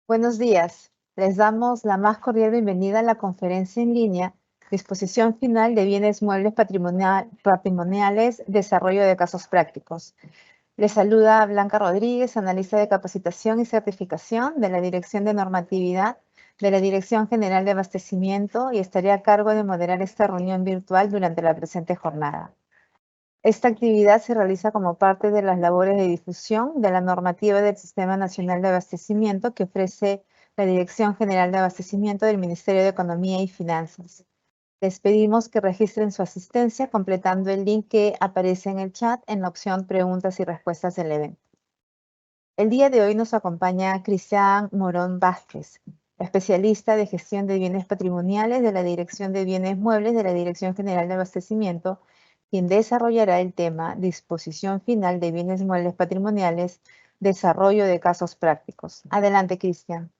Buenos días. Les damos la más cordial bienvenida a la conferencia en línea Disposición Final de Bienes Muebles Patrimoniales, Desarrollo de Casos Prácticos. Les saluda Blanca Rodríguez, analista de capacitación y certificación de la Dirección de Normatividad de la Dirección General de Abastecimiento, y estaré a cargo de moderar esta reunión virtual durante la presente jornada. Esta actividad se realiza como parte de las labores de difusión de la normativa del Sistema Nacional de Abastecimiento que ofrece la Dirección General de Abastecimiento del Ministerio de Economía y Finanzas. Les pedimos que registren su asistencia completando el link que aparece en el chat en la opción Preguntas y Respuestas del evento. El día de hoy nos acompaña Cristian Morón Vázquez, especialista de gestión de bienes patrimoniales de la Dirección de Bienes Muebles de la Dirección General de Abastecimiento, quien desarrollará el tema Disposición Final de Bienes Muebles Patrimoniales, Desarrollo de Casos Prácticos. Adelante, Cristian.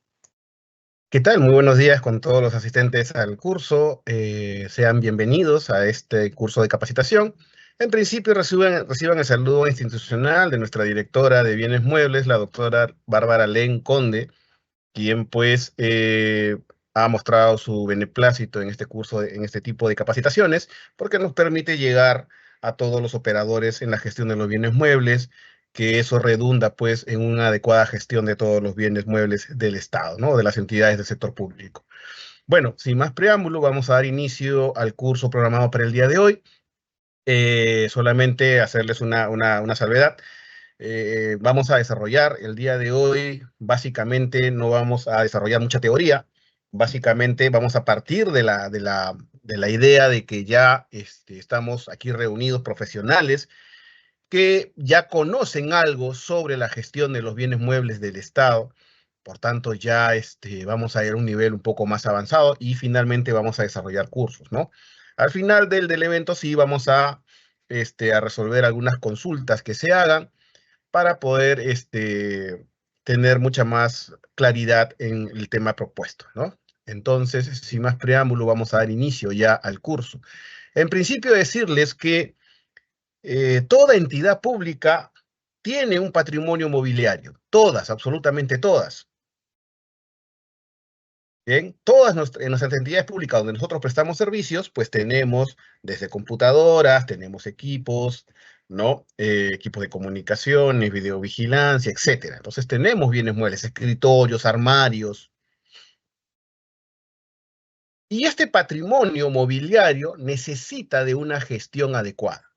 ¿Qué tal? Muy buenos días con todos los asistentes al curso. Sean bienvenidos a este curso de capacitación. En principio reciban el saludo institucional de nuestra directora de Bienes Muebles, la doctora Bárbara Len Conde, quien pues ha mostrado su beneplácito en este curso, en este tipo de capacitaciones, porque nos permite llegar a todos los operadores en la gestión de los bienes muebles, que eso redunda pues en una adecuada gestión de todos los bienes muebles del Estado, ¿no? De las entidades del sector público. Bueno, sin más preámbulo, vamos a dar inicio al curso programado para el día de hoy. Solamente hacerles una salvedad. Vamos a desarrollar el día de hoy, básicamente no vamos a desarrollar mucha teoría, básicamente vamos a partir de la idea de que ya estamos aquí reunidos profesionales que ya conocen algo sobre la gestión de los bienes muebles del Estado. Por tanto, ya vamos a ir a un nivel un poco más avanzado y finalmente vamos a desarrollar cursos, ¿no? Al final del evento sí vamos a resolver algunas consultas que se hagan para poder tener mucha más claridad en el tema propuesto, ¿no? Entonces, sin más preámbulo, vamos a dar inicio ya al curso. En principio, decirles que toda entidad pública tiene un patrimonio mobiliario, todas, absolutamente todas. Bien, en nuestras entidades públicas donde nosotros prestamos servicios, pues tenemos desde computadoras, tenemos equipos, ¿no? Equipos de comunicaciones, videovigilancia, etcétera. Entonces tenemos bienes muebles, escritorios, armarios. Y este patrimonio mobiliario necesita de una gestión adecuada.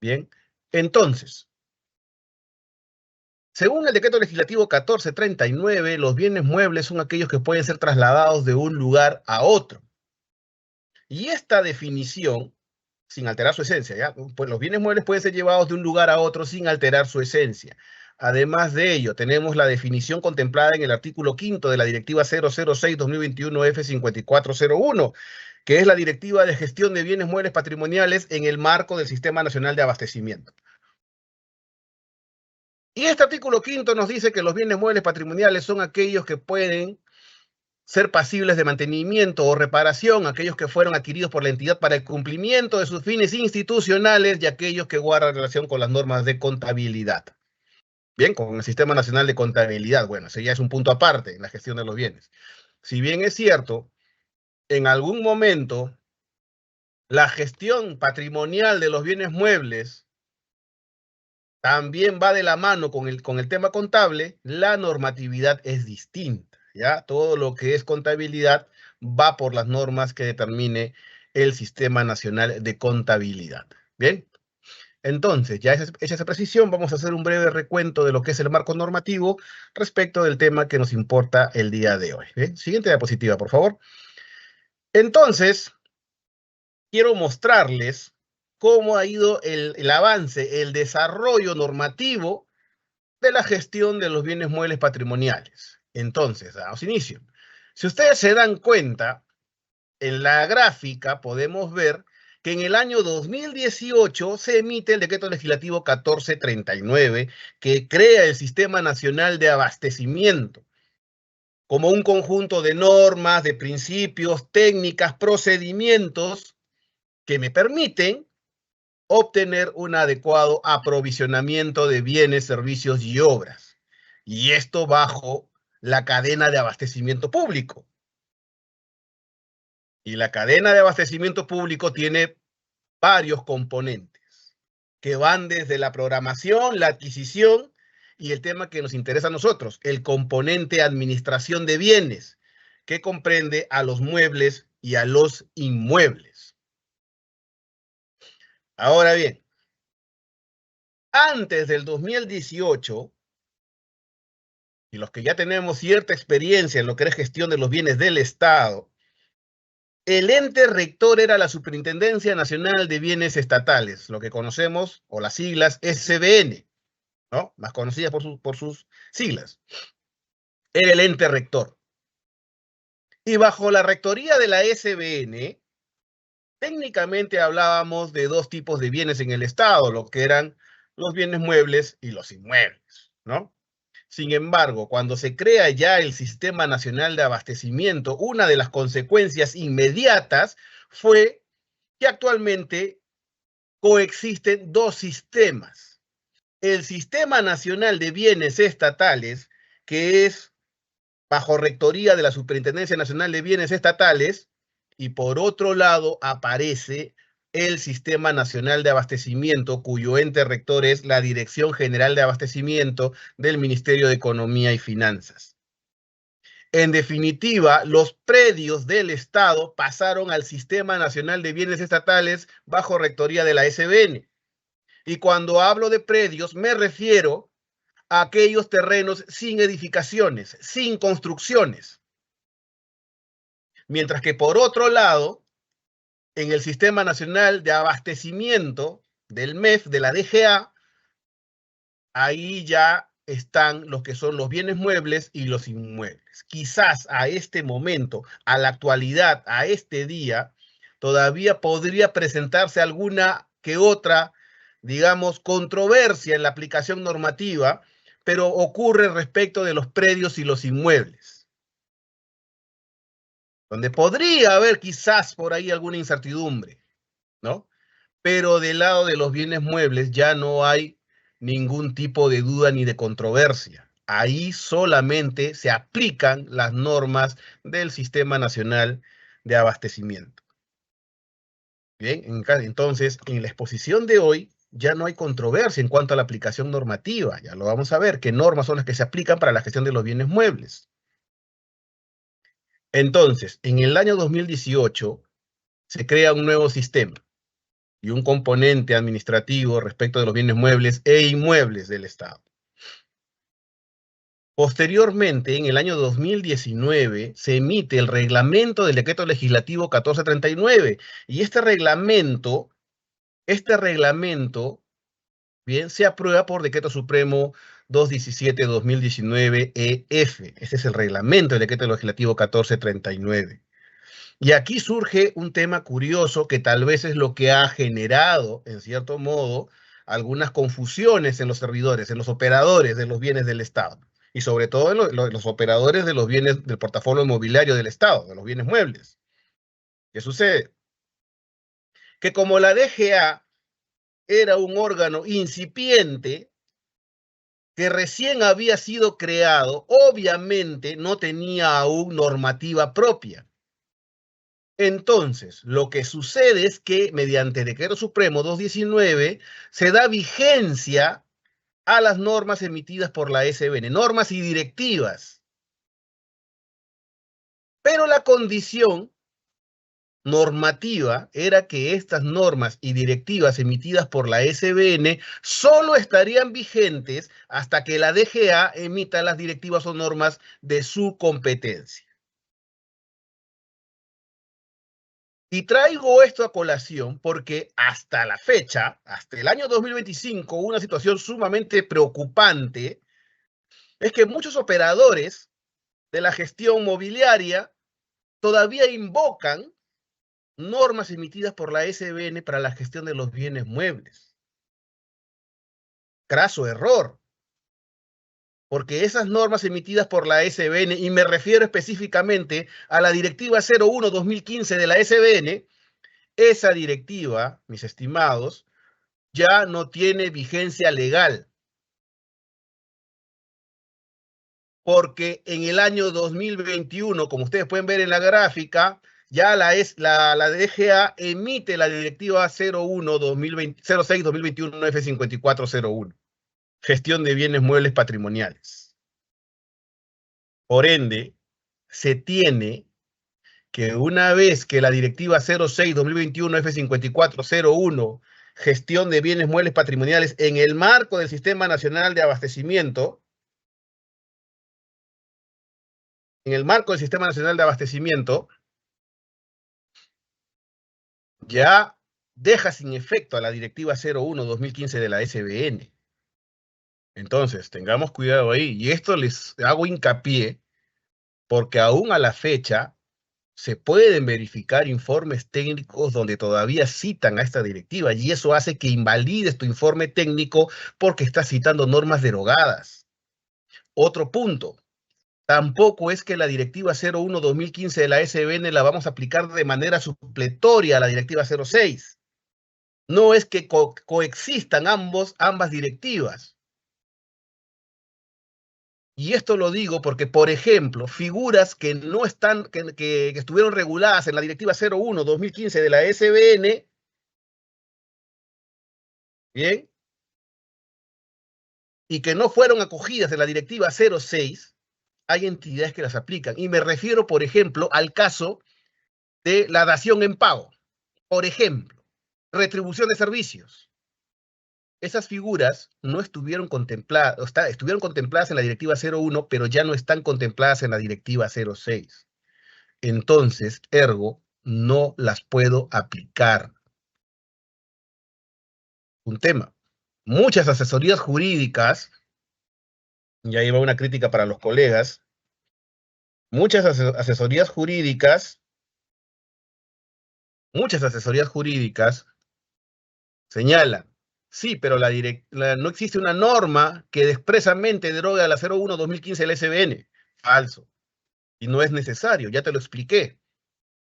Bien, entonces, según el decreto legislativo 1439, los bienes muebles son aquellos que pueden ser trasladados de un lugar a otro. Y esta definición, sin alterar su esencia, ¿ya? Pues los bienes muebles pueden ser llevados de un lugar a otro sin alterar su esencia. Además de ello, tenemos la definición contemplada en el artículo 5 de la Directiva 006-2021-F5401, que es la Directiva de Gestión de Bienes Muebles Patrimoniales en el marco del Sistema Nacional de Abastecimiento. Y este artículo 5 nos dice que los bienes muebles patrimoniales son aquellos que pueden ser pasibles de mantenimiento o reparación, aquellos que fueron adquiridos por la entidad para el cumplimiento de sus fines institucionales y aquellos que guardan relación con las normas de contabilidad. Bien, con el Sistema Nacional de Contabilidad, bueno, ese ya es un punto aparte en la gestión de los bienes. Si bien es cierto, en algún momento la gestión patrimonial de los bienes muebles también va de la mano con el tema contable, la normatividad es distinta, ¿ya? Todo lo que es contabilidad va por las normas que determine el Sistema Nacional de Contabilidad. Bien, entonces, ya hecha esa precisión, vamos a hacer un breve recuento de lo que es el marco normativo respecto del tema que nos importa el día de hoy. ¿Bien? Siguiente diapositiva, por favor. Entonces, quiero mostrarles cómo ha ido el avance, el desarrollo normativo de la gestión de los bienes muebles patrimoniales. Entonces, damos inicio. Si ustedes se dan cuenta, en la gráfica podemos ver que en el año 2018 se emite el decreto legislativo 1439, que crea el Sistema Nacional de Abastecimiento como un conjunto de normas, de principios, técnicas, procedimientos que me permiten obtener un adecuado aprovisionamiento de bienes, servicios y obras. Y esto bajo la cadena de abastecimiento público. Y la cadena de abastecimiento público tiene varios componentes que van desde la programación, la adquisición y el tema que nos interesa a nosotros, el componente administración de bienes, que comprende a los muebles y a los inmuebles. Ahora bien, antes del 2018, y los que ya tenemos cierta experiencia en lo que es gestión de los bienes del Estado, el ente rector era la Superintendencia Nacional de Bienes Estatales, lo que conocemos, o las siglas SBN, ¿no? Más conocidas por sus siglas. Era el ente rector. Y bajo la rectoría de la SBN, técnicamente hablábamos de dos tipos de bienes en el Estado, lo que eran los bienes muebles y los inmuebles, ¿no? Sin embargo, cuando se crea ya el Sistema Nacional de Abastecimiento, una de las consecuencias inmediatas fue que actualmente coexisten dos sistemas. El Sistema Nacional de Bienes Estatales, que es bajo rectoría de la Superintendencia Nacional de Bienes Estatales, y por otro lado aparece el Sistema Nacional de Abastecimiento, cuyo ente rector es la Dirección General de Abastecimiento del Ministerio de Economía y Finanzas. En definitiva, los predios del Estado pasaron al Sistema Nacional de Bienes Estatales bajo rectoría de la SBN. Y cuando hablo de predios, me refiero a aquellos terrenos sin edificaciones, sin construcciones. Mientras que por otro lado, en el Sistema Nacional de Abastecimiento del MEF, de la DGA, ahí ya están los que son los bienes muebles y los inmuebles. Quizás a este momento, a la actualidad, a este día, todavía podría presentarse alguna que otra, digamos, controversia en la aplicación normativa, pero ocurre respecto de los predios y los inmuebles, donde podría haber quizás por ahí alguna incertidumbre, ¿no? Pero del lado de los bienes muebles ya no hay ningún tipo de duda ni de controversia. Ahí solamente se aplican las normas del Sistema Nacional de Abastecimiento. Bien, entonces, en la exposición de hoy ya no hay controversia en cuanto a la aplicación normativa. Ya lo vamos a ver, qué normas son las que se aplican para la gestión de los bienes muebles. Entonces, en el año 2018 se crea un nuevo sistema y un componente administrativo respecto de los bienes muebles e inmuebles del Estado. Posteriormente, en el año 2019, se emite el reglamento del Decreto Legislativo 1439, y este reglamento, bien, se aprueba por Decreto Supremo 217-2019-EF. Ese es el reglamento del Decreto Legislativo 1439. Y aquí surge un tema curioso que tal vez es lo que ha generado, en cierto modo, algunas confusiones en los servidores, en los operadores de los bienes del Estado, y sobre todo en los operadores de los bienes del portafolio inmobiliario del Estado, de los bienes muebles. ¿Qué sucede? Que como la DGA era un órgano incipiente que recién había sido creado, obviamente no tenía aún normativa propia. Entonces, lo que sucede es que mediante Decreto Supremo 219 se da vigencia a las normas emitidas por la SBN, normas y directivas. Pero la condición normativa era que estas normas y directivas emitidas por la SBN solo estarían vigentes hasta que la DGA emita las directivas o normas de su competencia. Y traigo esto a colación porque hasta la fecha, hasta el año 2025, una situación sumamente preocupante es que muchos operadores de la gestión mobiliaria todavía invocan normas emitidas por la SBN para la gestión de los bienes muebles. Craso error, porque esas normas emitidas por la SBN, y me refiero específicamente a la Directiva 01-2015 de la SBN, esa directiva, mis estimados, ya no tiene vigencia legal. porque en el año 2021, como ustedes pueden ver en la gráfica, ya la DGA emite la directiva 06-2021 F5401, gestión de bienes muebles patrimoniales. Por ende, se tiene que una vez que la directiva 06-2021 F5401, gestión de bienes muebles patrimoniales en el marco del Sistema Nacional de Abastecimiento, ya deja sin efecto a la directiva 01-2015 de la SBN. Entonces, tengamos cuidado ahí. Y esto les hago hincapié porque aún a la fecha se pueden verificar informes técnicos donde todavía citan a esta directiva y eso hace que invalides tu informe técnico porque estás citando normas derogadas. Otro punto. Tampoco es que la directiva 01-2015 de la SBN la vamos a aplicar de manera supletoria a la directiva 06. No es que coexistan ambas directivas. Y esto lo digo porque, por ejemplo, figuras que no están, que estuvieron reguladas en la directiva 01-2015 de la SBN, bien, y que no fueron acogidas en la directiva 06, hay entidades que las aplican. Y me refiero, por ejemplo, al caso de la dación en pago. Por ejemplo, retribución de servicios. Esas figuras no estuvieron contempladas, estuvieron contempladas en la directiva 01, pero ya no están contempladas en la directiva 06. Entonces, ergo, no las puedo aplicar. Un tema. Muchas asesorías jurídicas, y ahí va una crítica para los colegas, muchas asesorías jurídicas señalan, sí, pero no existe una norma que expresamente derogue a la 01-2015 del SBN. Falso. Y no es necesario, ya te lo expliqué.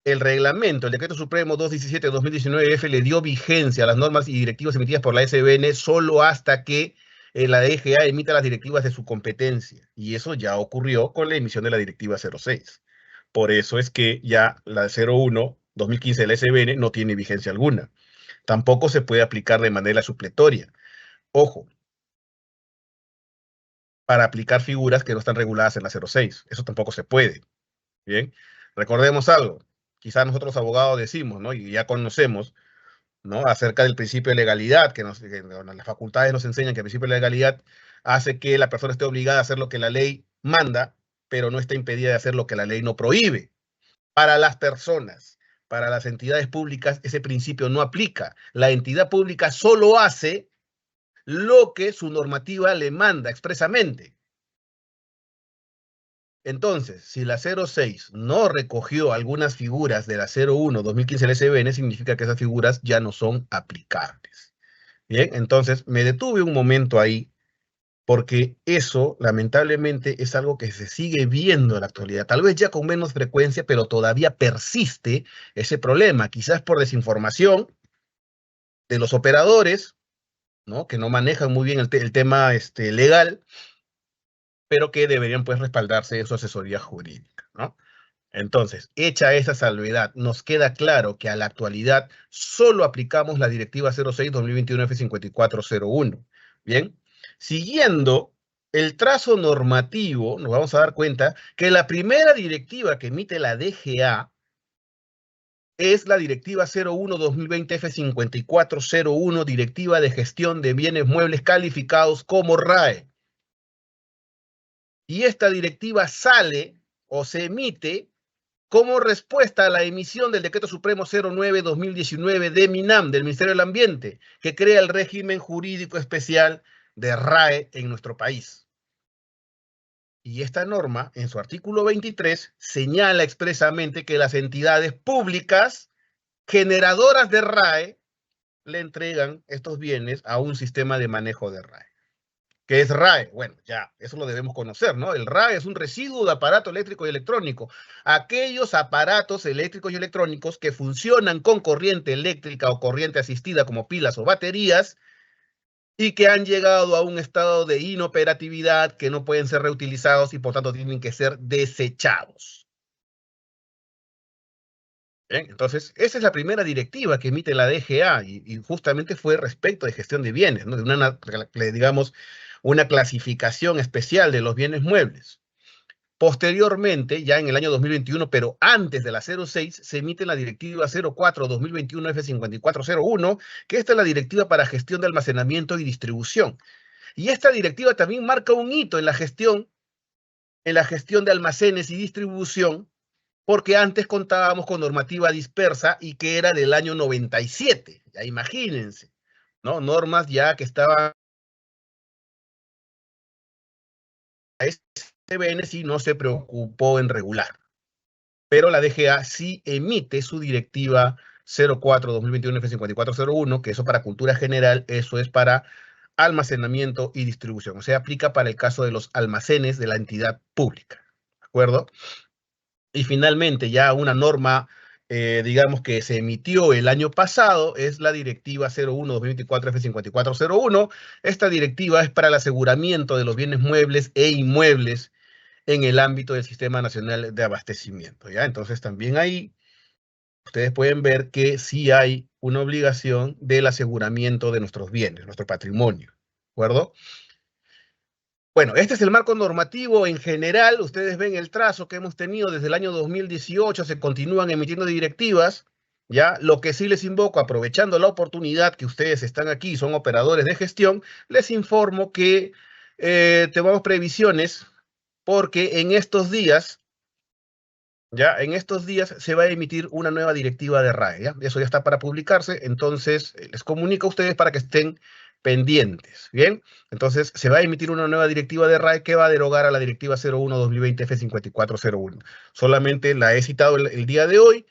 El reglamento, el Decreto Supremo 217-2019F le dio vigencia a las normas y directivas emitidas por la SBN solo hasta que la DGA emita las directivas de su competencia. Y eso ya ocurrió con la emisión de la directiva 06. Por eso es que ya la 01-2015 de la SBN no tiene vigencia alguna. Tampoco se puede aplicar de manera supletoria. Ojo, para aplicar figuras que no están reguladas en la 06. Eso tampoco se puede. Bien, recordemos algo. Quizás nosotros abogados decimos, ¿no? Y ya conocemos, ¿no? Acerca del principio de legalidad, que las facultades nos enseñan que el principio de legalidad hace que la persona esté obligada a hacer lo que la ley manda, pero no está impedida de hacer lo que la ley no prohíbe. Para las personas, para las entidades públicas, ese principio no aplica. La entidad pública solo hace lo que su normativa le manda expresamente. Entonces, si la 06 no recogió algunas figuras de la 01-2015 LSBN, significa que esas figuras ya no son aplicables. Bien, entonces me detuve un momento ahí, porque eso, lamentablemente, es algo que se sigue viendo en la actualidad. Tal vez ya con menos frecuencia, pero todavía persiste ese problema. Quizás por desinformación de los operadores, ¿no? Que no manejan muy bien el tema legal, pero que deberían pues respaldarse en su asesoría jurídica, ¿no? Entonces, hecha esa salvedad, nos queda claro que a la actualidad solo aplicamos la directiva 06-2021-F5401. Bien, siguiendo el trazo normativo, nos vamos a dar cuenta que la primera directiva que emite la DGA es la directiva 01-2020-F5401, directiva de gestión de bienes muebles calificados como RAE. Y esta directiva sale o se emite como respuesta a la emisión del Decreto Supremo 09-2019 de MINAM, del Ministerio del Ambiente, que crea el régimen jurídico especial de RAE en nuestro país. Y esta norma, en su artículo 23, señala expresamente que las entidades públicas generadoras de RAE le entregan estos bienes a un sistema de manejo de RAE. ¿Qué es RAE? Bueno, ya, eso lo debemos conocer, ¿no? El RAE es un residuo de aparato eléctrico y electrónico. Aquellos aparatos eléctricos y electrónicos que funcionan con corriente eléctrica o corriente asistida como pilas o baterías y que han llegado a un estado de inoperatividad, que no pueden ser reutilizados y por tanto tienen que ser desechados. Bien, entonces, esa es la primera directiva que emite la DGA y justamente fue respecto de gestión de bienes, ¿no? De una, digamos, una clasificación especial de los bienes muebles. Posteriormente, ya en el año 2021, pero antes de la 06, se emite la directiva 04-2021 F5401, que esta es la directiva para gestión de almacenamiento y distribución. Y esta directiva también marca un hito en la gestión de almacenes y distribución, porque antes contábamos con normativa dispersa y que era del año 97. Ya imagínense, ¿no? Normas ya que estaban a SBN sí no se preocupó en regular. Pero la DGA sí emite su directiva 04-2021 F5401, que eso para cultura general, eso es para almacenamiento y distribución. O sea, aplica para el caso de los almacenes de la entidad pública. ¿De acuerdo? Y finalmente, ya una norma, digamos, que se emitió el año pasado, es la directiva 01-2024 F5401. Esta directiva es para el aseguramiento de los bienes muebles e inmuebles en el ámbito del Sistema Nacional de Abastecimiento, ¿ya? Entonces, también ahí ustedes pueden ver que sí hay una obligación del aseguramiento de nuestros bienes, nuestro patrimonio, ¿de acuerdo? Bueno, este es el marco normativo en general. Ustedes ven el trazo que hemos tenido desde el año 2018, se continúan emitiendo directivas, ¿ya? Lo que sí les invoco, aprovechando la oportunidad que ustedes están aquí, son operadores de gestión, les informo que tomamos previsiones porque en estos días, ya, en estos días se va a emitir una nueva directiva de RAE, ¿ya? Eso ya está para publicarse, entonces les comunico a ustedes para que estén pendientes, ¿bien? Entonces se va a emitir una nueva directiva de RAE que va a derogar a la directiva 01-2020 F5401. Solamente la he citado el día de hoy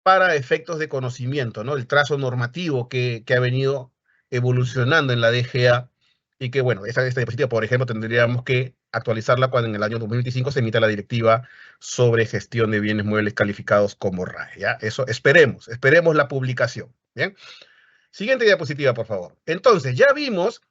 para efectos de conocimiento, ¿no? El trazo normativo que ha venido evolucionando en la DGA y que, bueno, esta diapositiva, por ejemplo, tendríamos que actualizarla cuando en el año 2025 se emita la directiva sobre gestión de bienes muebles calificados como RAE, ¿ya? Eso esperemos la publicación, ¿bien? Siguiente diapositiva, por favor. Entonces, ya vimos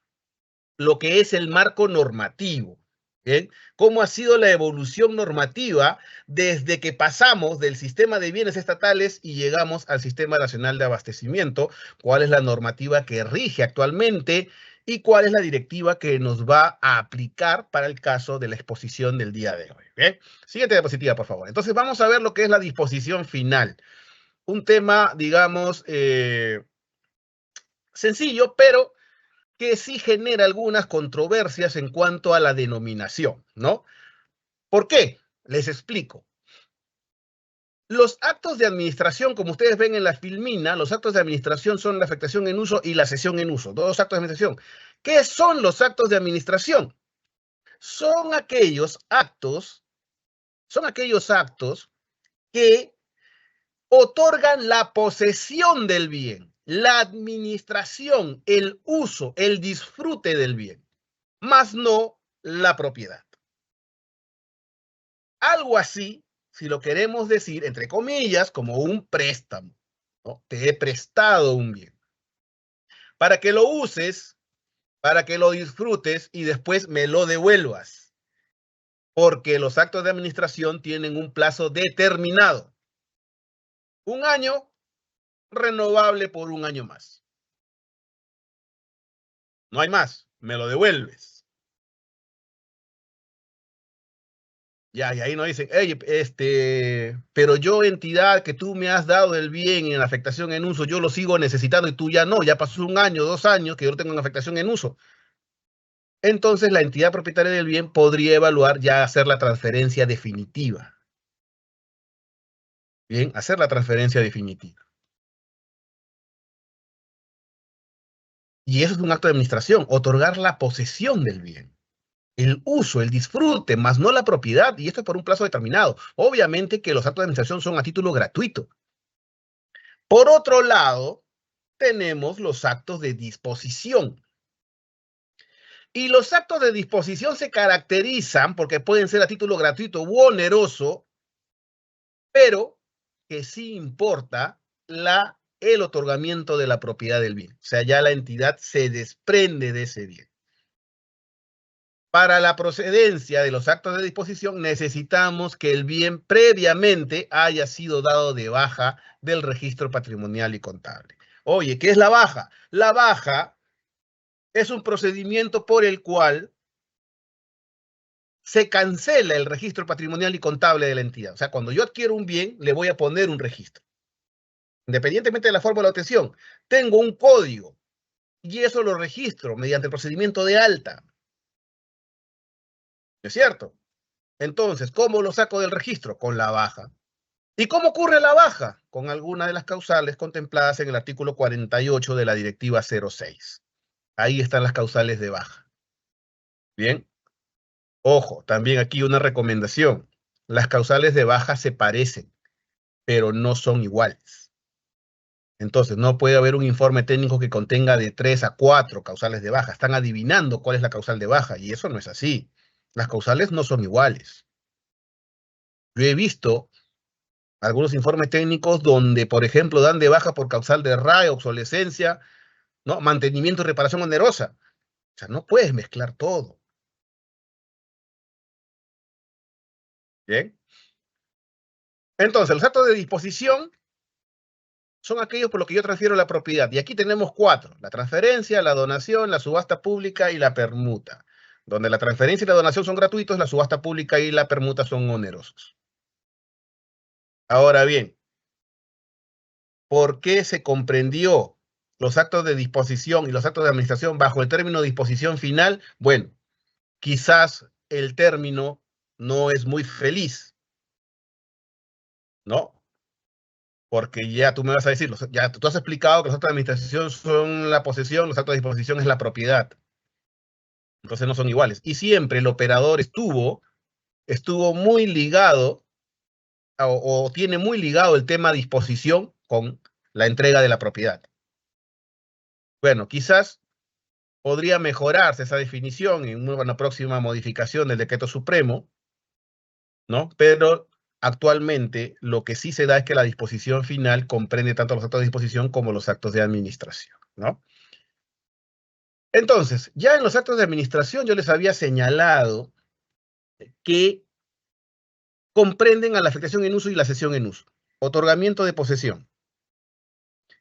lo que es el marco normativo, ¿bien? Cómo ha sido la evolución normativa desde que pasamos del sistema de bienes estatales y llegamos al Sistema Nacional de Abastecimiento, cuál es la normativa que rige actualmente y cuál es la directiva que nos va a aplicar para el caso de la exposición del día de hoy, ¿bien? Siguiente diapositiva, por favor. Entonces vamos a ver lo que es la disposición final. Un tema, digamos, sencillo, pero que sí genera algunas controversias en cuanto a la denominación, ¿no? ¿Por qué? Les explico. Los actos de administración, como ustedes ven en la filmina, los actos de administración son la afectación en uso y la cesión en uso, dos actos de administración. ¿Qué son los actos de administración? Son aquellos actos que otorgan la posesión del bien, la administración, el uso, el disfrute del bien, más no la propiedad. Algo así, si lo queremos decir, entre comillas, como un préstamo, ¿no? Te he prestado un bien para que lo uses, para que lo disfrutes y después me lo devuelvas, porque los actos de administración tienen un plazo determinado. Un año, renovable por un año más. No hay más, me lo devuelves. Ya, y ahí nos dicen, hey, pero yo, entidad que tú me has dado el bien en afectación en uso, yo lo sigo necesitando y tú ya no, ya pasó un año, 2 años que yo no tengo en afectación en uso. Entonces la entidad propietaria del bien podría evaluar ya hacer la transferencia definitiva. Bien, hacer la transferencia definitiva. Y eso es un acto de administración, otorgar la posesión del bien. El uso, el disfrute, más no la propiedad, y esto es por un plazo determinado. Obviamente que los actos de administración son a título gratuito. Por otro lado, tenemos los actos de disposición. Y los actos de disposición se caracterizan porque pueden ser a título gratuito u oneroso, pero que sí importa la el otorgamiento de la propiedad del bien. O sea, ya la entidad se desprende de ese bien. Para la procedencia de los actos de disposición necesitamos que el bien previamente haya sido dado de baja del registro patrimonial y contable. Oye, ¿qué es la baja? La baja es un procedimiento por el cual se cancela el registro patrimonial y contable de la entidad. O sea, cuando yo adquiero un bien, le voy a poner un registro. Independientemente de la forma de la obtención, tengo un código y eso lo registro mediante el procedimiento de alta. ¿Es cierto? Entonces, ¿cómo lo saco del registro? Con la baja. ¿Y cómo ocurre la baja? Con alguna de las causales contempladas en el artículo 48 de la Directiva 06. Ahí están las causales de baja. Bien. Ojo, también aquí una recomendación. Las causales de baja se parecen, pero no son iguales. Entonces, no puede haber un informe técnico que contenga de 3 a 4 causales de baja. Están adivinando cuál es la causal de baja, y eso no es así. Las causales no son iguales. Yo he visto algunos informes técnicos donde, por ejemplo, dan de baja por causal de RAE, obsolescencia, ¿no? Mantenimiento y reparación onerosa. O sea, no puedes mezclar todo. ¿Bien? Entonces, los actos de disposición son aquellos por los que yo transfiero la propiedad. Y aquí tenemos 4. La transferencia, la donación, la subasta pública y la permuta. Donde la transferencia y la donación son gratuitos, la subasta pública y la permuta son onerosos. Ahora bien, ¿por qué se comprendió los actos de disposición y los actos de administración bajo el término disposición final? Bueno, quizás el término no es muy feliz, ¿no? Porque ya tú me vas a decir, ya tú has explicado que los actos de administración son la posesión, los actos de disposición es la propiedad. Entonces no son iguales. Y siempre el operador estuvo muy ligado o tiene muy ligado el tema disposición con la entrega de la propiedad. Bueno, quizás podría mejorarse esa definición en una próxima modificación del decreto supremo, ¿no? Pero actualmente lo que sí se da es que la disposición final comprende tanto los actos de disposición como los actos de administración, ¿no? Entonces, ya en los actos de administración yo les había señalado que comprenden a la afectación en uso y la cesión en uso. Otorgamiento de posesión.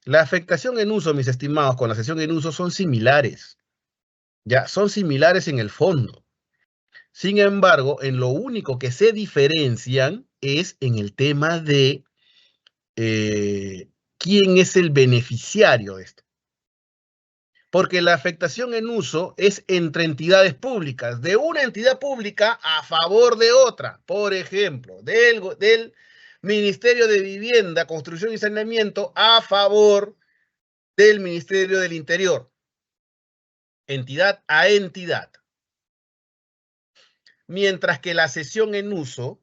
La afectación en uso, mis estimados, con la cesión en uso son similares. Ya, son similares en el fondo. Sin embargo, en lo único que se diferencian es en el tema de quién es el beneficiario de esto. Porque la afectación en uso es entre entidades públicas, de una entidad pública a favor de otra. Por ejemplo, del Ministerio de Vivienda, Construcción y Saneamiento a favor del Ministerio del Interior. Entidad a entidad. Mientras que la cesión en uso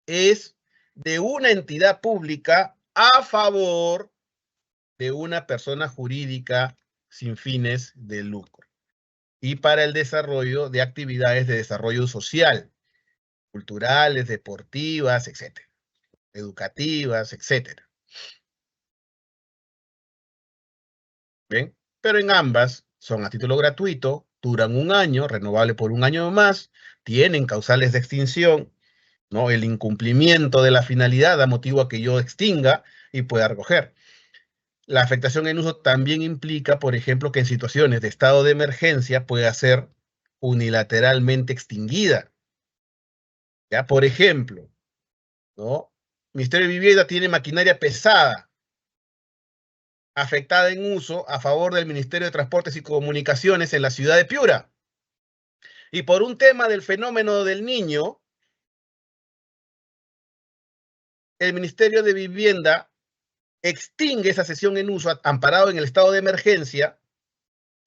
es de una entidad pública a favor de una persona jurídica sin fines de lucro y para el desarrollo de actividades de desarrollo social, culturales, deportivas, etcétera, educativas, etcétera. ¿Ven? Pero en ambas son a título gratuito, duran un año, renovable por un año más, tienen causales de extinción, ¿no? El incumplimiento de la finalidad da motivo a que yo extinga y pueda recoger. La afectación en uso también implica, por ejemplo, que en situaciones de estado de emergencia pueda ser unilateralmente extinguida. Ya, por ejemplo, ¿no? Ministerio de Vivienda tiene maquinaria pesada afectada en uso a favor del Ministerio de Transportes y Comunicaciones en la ciudad de Piura. Y por un tema del fenómeno del Niño, el Ministerio de Vivienda extingue esa cesión en uso amparado en el estado de emergencia,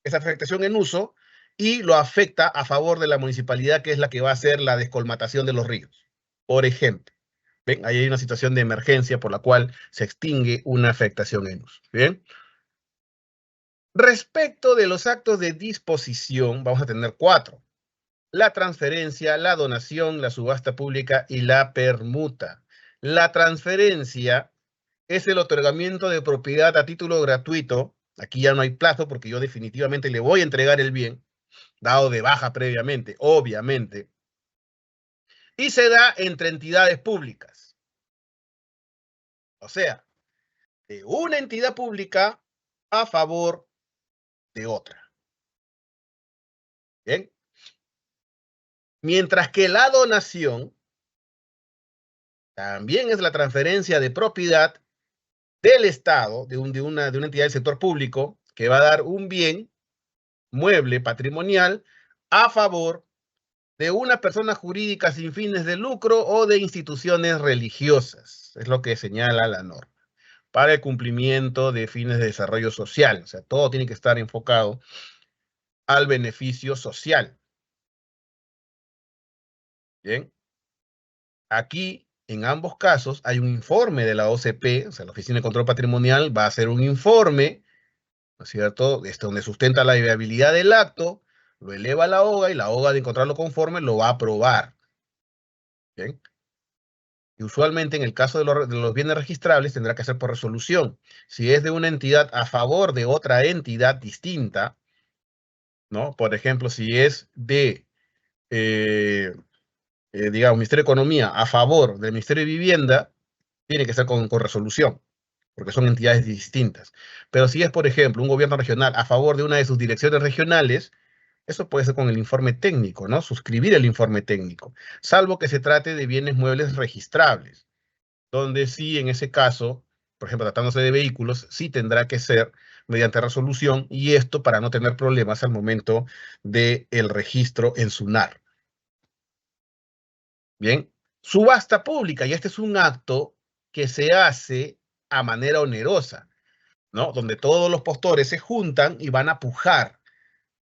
esa afectación en uso, y lo afecta a favor de la municipalidad, que es la que va a hacer la descolmatación de los ríos. Por ejemplo, ¿ven? Ahí hay una situación de emergencia por la cual se extingue una afectación en uso. ¿Bien? Respecto de los actos de disposición, vamos a tener 4. La transferencia, la donación, la subasta pública y la permuta. La transferencia es el otorgamiento de propiedad a título gratuito. Aquí ya no hay plazo porque yo definitivamente le voy a entregar el bien, dado de baja previamente, obviamente. Y se da entre entidades públicas. O sea, de una entidad pública a favor de otra. ¿Bien? Mientras que la donación también es la transferencia de propiedad del Estado, de una entidad del sector público, que va a dar un bien mueble patrimonial a favor de una persona jurídica sin fines de lucro o de instituciones religiosas. Es lo que señala la norma. Para el cumplimiento de fines de desarrollo social. O sea, todo tiene que estar enfocado al beneficio social. Bien. Aquí, en ambos casos, hay un informe de la OCP, o sea, la Oficina de Control Patrimonial va a hacer un informe, ¿no es cierto?, donde sustenta la viabilidad del acto, lo eleva a la OGA y la OGA, de encontrarlo conforme, lo va a aprobar. Bien. Y usualmente en el caso de los bienes registrables tendrá que ser por resolución. Si es de una entidad a favor de otra entidad distinta, ¿no? Por ejemplo, si es de, digamos, Ministerio de Economía a favor del Ministerio de Vivienda, tiene que ser con resolución, porque son entidades distintas. Pero si es, por ejemplo, un gobierno regional a favor de una de sus direcciones regionales, eso puede ser con el informe técnico, ¿no? Suscribir el informe técnico, salvo que se trate de bienes muebles registrables, donde sí, en ese caso, por ejemplo, tratándose de vehículos, sí tendrá que ser mediante resolución, y esto para no tener problemas al momento del registro en SUNAR. Bien, subasta pública, y este es un acto que se hace a manera onerosa, ¿no? Donde todos los postores se juntan y van a pujar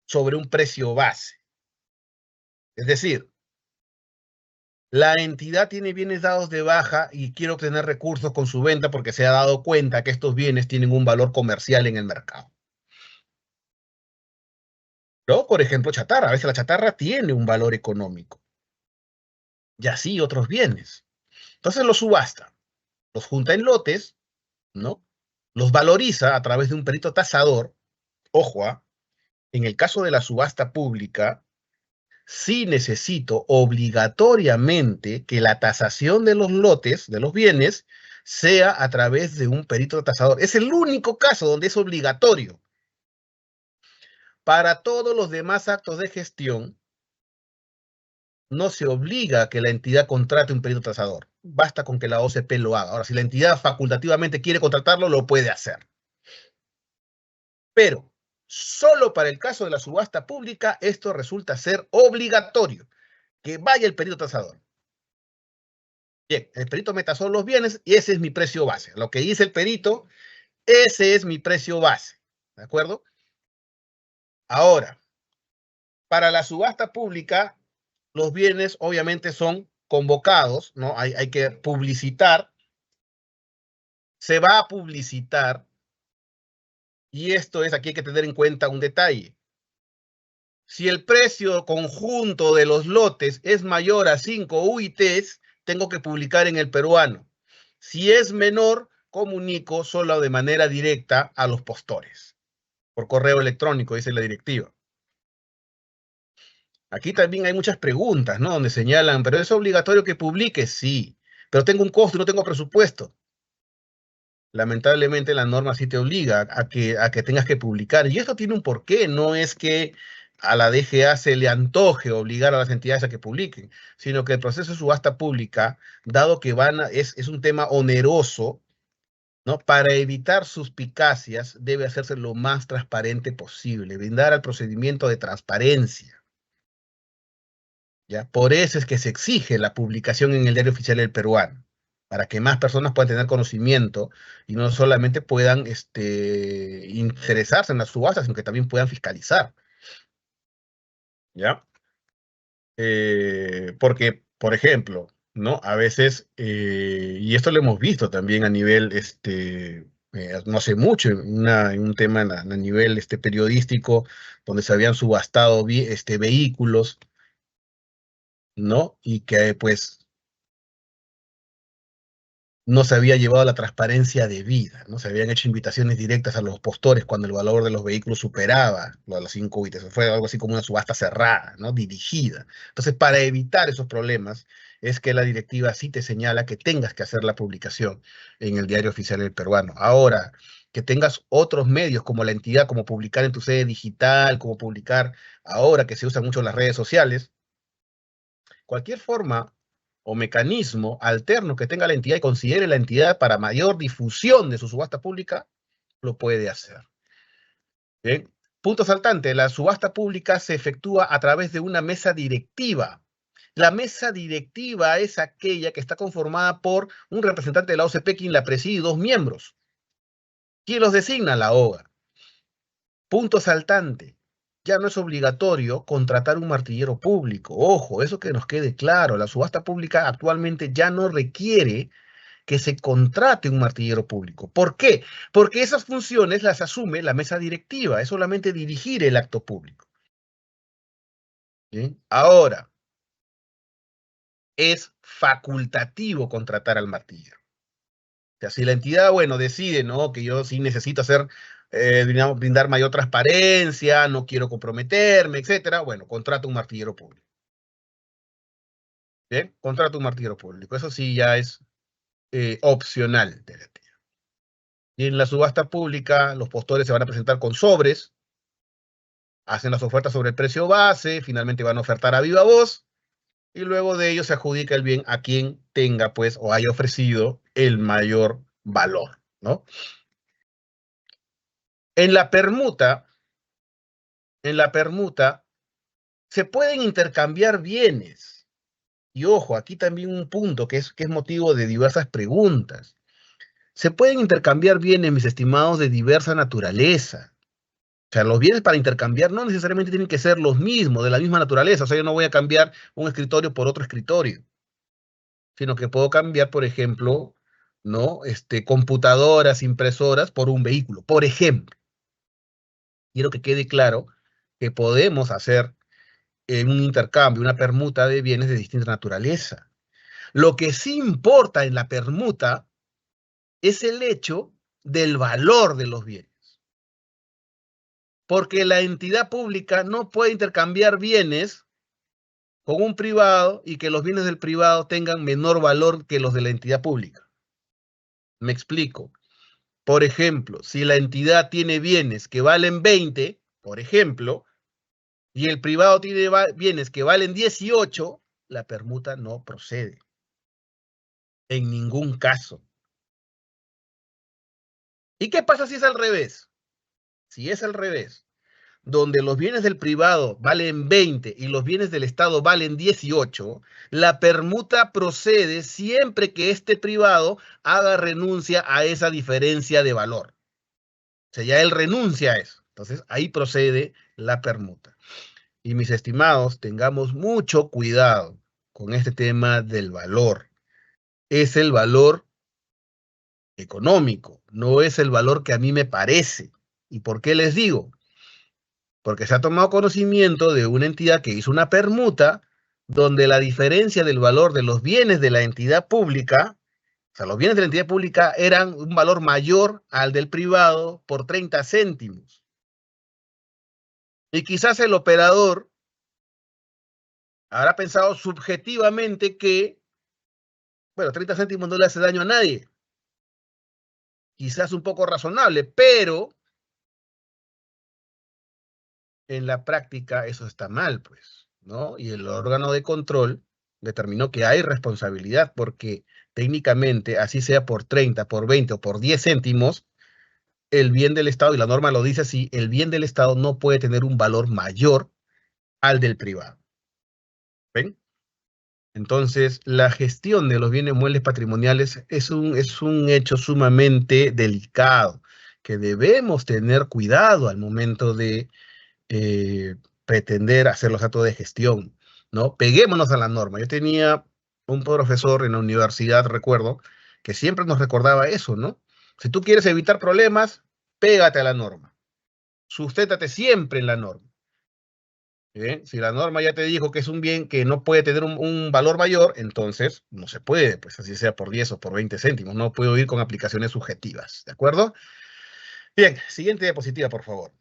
sobre un precio base. Es decir, la entidad tiene bienes dados de baja y quiere obtener recursos con su venta porque se ha dado cuenta que estos bienes tienen un valor comercial en el mercado. ¿No? Por ejemplo, chatarra. A veces la chatarra tiene un valor económico. Y así otros bienes. Entonces los subasta, los junta en lotes, ¿no? Los valoriza a través de un perito tasador. Ojo, en el caso de la subasta pública, sí necesito obligatoriamente que la tasación de los lotes, de los bienes, sea a través de un perito tasador. Es el único caso donde es obligatorio. Para todos los demás actos de gestión, no se obliga a que la entidad contrate un perito tasador. Basta con que la OCP lo haga. Ahora, si la entidad facultativamente quiere contratarlo, lo puede hacer. Pero solo para el caso de la subasta pública, esto resulta ser obligatorio, que vaya el perito tasador. Bien, el perito me tasó los bienes y ese es mi precio base. Lo que dice el perito, ese es mi precio base. ¿De acuerdo? Ahora, para la subasta pública, los bienes obviamente son convocados, ¿no? Hay que publicitar. Se va a publicitar. Y esto es, aquí hay que tener en cuenta un detalle. Si el precio conjunto de los lotes es mayor a 5 UITs, tengo que publicar en el peruano. Si es menor, comunico solo de manera directa a los postores. Por correo electrónico, dice la directiva. Aquí también hay muchas preguntas, ¿no? Donde señalan, ¿pero es obligatorio que publique? Sí, pero tengo un costo y no tengo presupuesto. Lamentablemente la norma sí te obliga a que tengas que publicar. Y esto tiene un porqué, no es que a la DGA se le antoje obligar a las entidades a que publiquen, sino que el proceso de subasta pública, dado que es un tema oneroso, ¿no? Para evitar suspicacias, debe hacerse lo más transparente posible, brindar al procedimiento de transparencia. ¿Ya? Por eso es que se exige la publicación en el Diario Oficial del Peruano, para que más personas puedan tener conocimiento y no solamente puedan interesarse en las subastas, sino que también puedan fiscalizar. ¿Ya? Porque, por ejemplo, ¿no? A veces, y esto lo hemos visto también a nivel, no hace mucho, en un tema a nivel periodístico, donde se habían subastado vehículos, ¿no? Y que pues no se había llevado a la transparencia debida, ¿no? Se habían hecho invitaciones directas a los postores cuando el valor de los vehículos superaba los 5 UITs. Fue algo así como una subasta cerrada, ¿no? Dirigida. Entonces, para evitar esos problemas, es que la directiva sí te señala que tengas que hacer la publicación en el Diario Oficial del Peruano. Ahora, que tengas otros medios como la entidad, como publicar en tu sede digital, como publicar ahora que se usan mucho las redes sociales, cualquier forma o mecanismo alterno que tenga la entidad y considere la entidad para mayor difusión de su subasta pública, lo puede hacer. Bien. Punto saltante, la subasta pública se efectúa a través de una mesa directiva. La mesa directiva es aquella que está conformada por un representante de la OCP, quien la preside, y 2 miembros. ¿Quién los designa? La OGA. Punto saltante. Ya no es obligatorio contratar un martillero público. Ojo, eso que nos quede claro. La subasta pública actualmente ya no requiere que se contrate un martillero público. ¿Por qué? Porque esas funciones las asume la mesa directiva. Es solamente dirigir el acto público. ¿Bien? Ahora, es facultativo contratar al martillero. O sea, si la entidad, bueno, decide, ¿no? Que yo sí necesito hacer, digamos, brindar mayor transparencia, no quiero comprometerme, etcétera, bueno, contrata un martillero público. ¿Bien? Contrata un martillero público. Eso sí ya es opcional de la entidad. Y en la subasta pública, los postores se van a presentar con sobres, hacen las ofertas sobre el precio base, finalmente van a ofertar a viva voz, y luego de ello se adjudica el bien a quien tenga, pues, o haya ofrecido el mayor valor, ¿no? En la permuta, se pueden intercambiar bienes. Y ojo, aquí también un punto que es motivo de diversas preguntas. Se pueden intercambiar bienes, mis estimados, de diversa naturaleza. O sea, los bienes para intercambiar no necesariamente tienen que ser los mismos, de la misma naturaleza. O sea, yo no voy a cambiar un escritorio por otro escritorio, sino que puedo cambiar, por ejemplo, ¿no? Computadoras, impresoras por un vehículo, por ejemplo. Quiero que quede claro que podemos hacer un intercambio, una permuta de bienes de distinta naturaleza. Lo que sí importa en la permuta es el hecho del valor de los bienes. Porque la entidad pública no puede intercambiar bienes con un privado y que los bienes del privado tengan menor valor que los de la entidad pública. Me explico. Por ejemplo, si la entidad tiene bienes que valen 20, por ejemplo, y el privado tiene bienes que valen 18, la permuta no procede. En ningún caso. ¿Y qué pasa si es al revés? Si es al revés, donde los bienes del privado valen 20 y los bienes del Estado valen 18, la permuta procede siempre que este privado haga renuncia a esa diferencia de valor. O sea, ya él renuncia a eso. Entonces, ahí procede la permuta. Y mis estimados, tengamos mucho cuidado con este tema del valor. Es el valor económico, no es el valor que a mí me parece. ¿Y por qué les digo? Porque se ha tomado conocimiento de una entidad que hizo una permuta donde la diferencia del valor de los bienes de la entidad pública, o sea, los bienes de la entidad pública eran un valor mayor al del privado por 30 céntimos. Y quizás el operador habrá pensado subjetivamente que, bueno, 30 céntimos no le hace daño a nadie. Quizás un poco razonable, pero en la práctica eso está mal, pues, ¿no? Y el órgano de control determinó que hay responsabilidad porque técnicamente, así sea por 30, por 20 o por 10 céntimos, el bien del Estado, y la norma lo dice así, el bien del Estado no puede tener un valor mayor al del privado. ¿Ven? Entonces, la gestión de los bienes muebles patrimoniales es un hecho sumamente delicado, que debemos tener cuidado al momento de pretender hacer los actos de gestión, ¿no? Peguémonos a la norma. Yo tenía un profesor en la universidad, recuerdo, que siempre nos recordaba eso, ¿no? Si tú quieres evitar problemas, pégate a la norma. Sustétate siempre en la norma. ¿Bien? Si la norma ya te dijo que es un bien que no puede tener un valor mayor, entonces no se puede, pues así sea por 10 o por 20 céntimos. No puedo ir con aplicaciones subjetivas, ¿de acuerdo? Bien, siguiente diapositiva, por favor.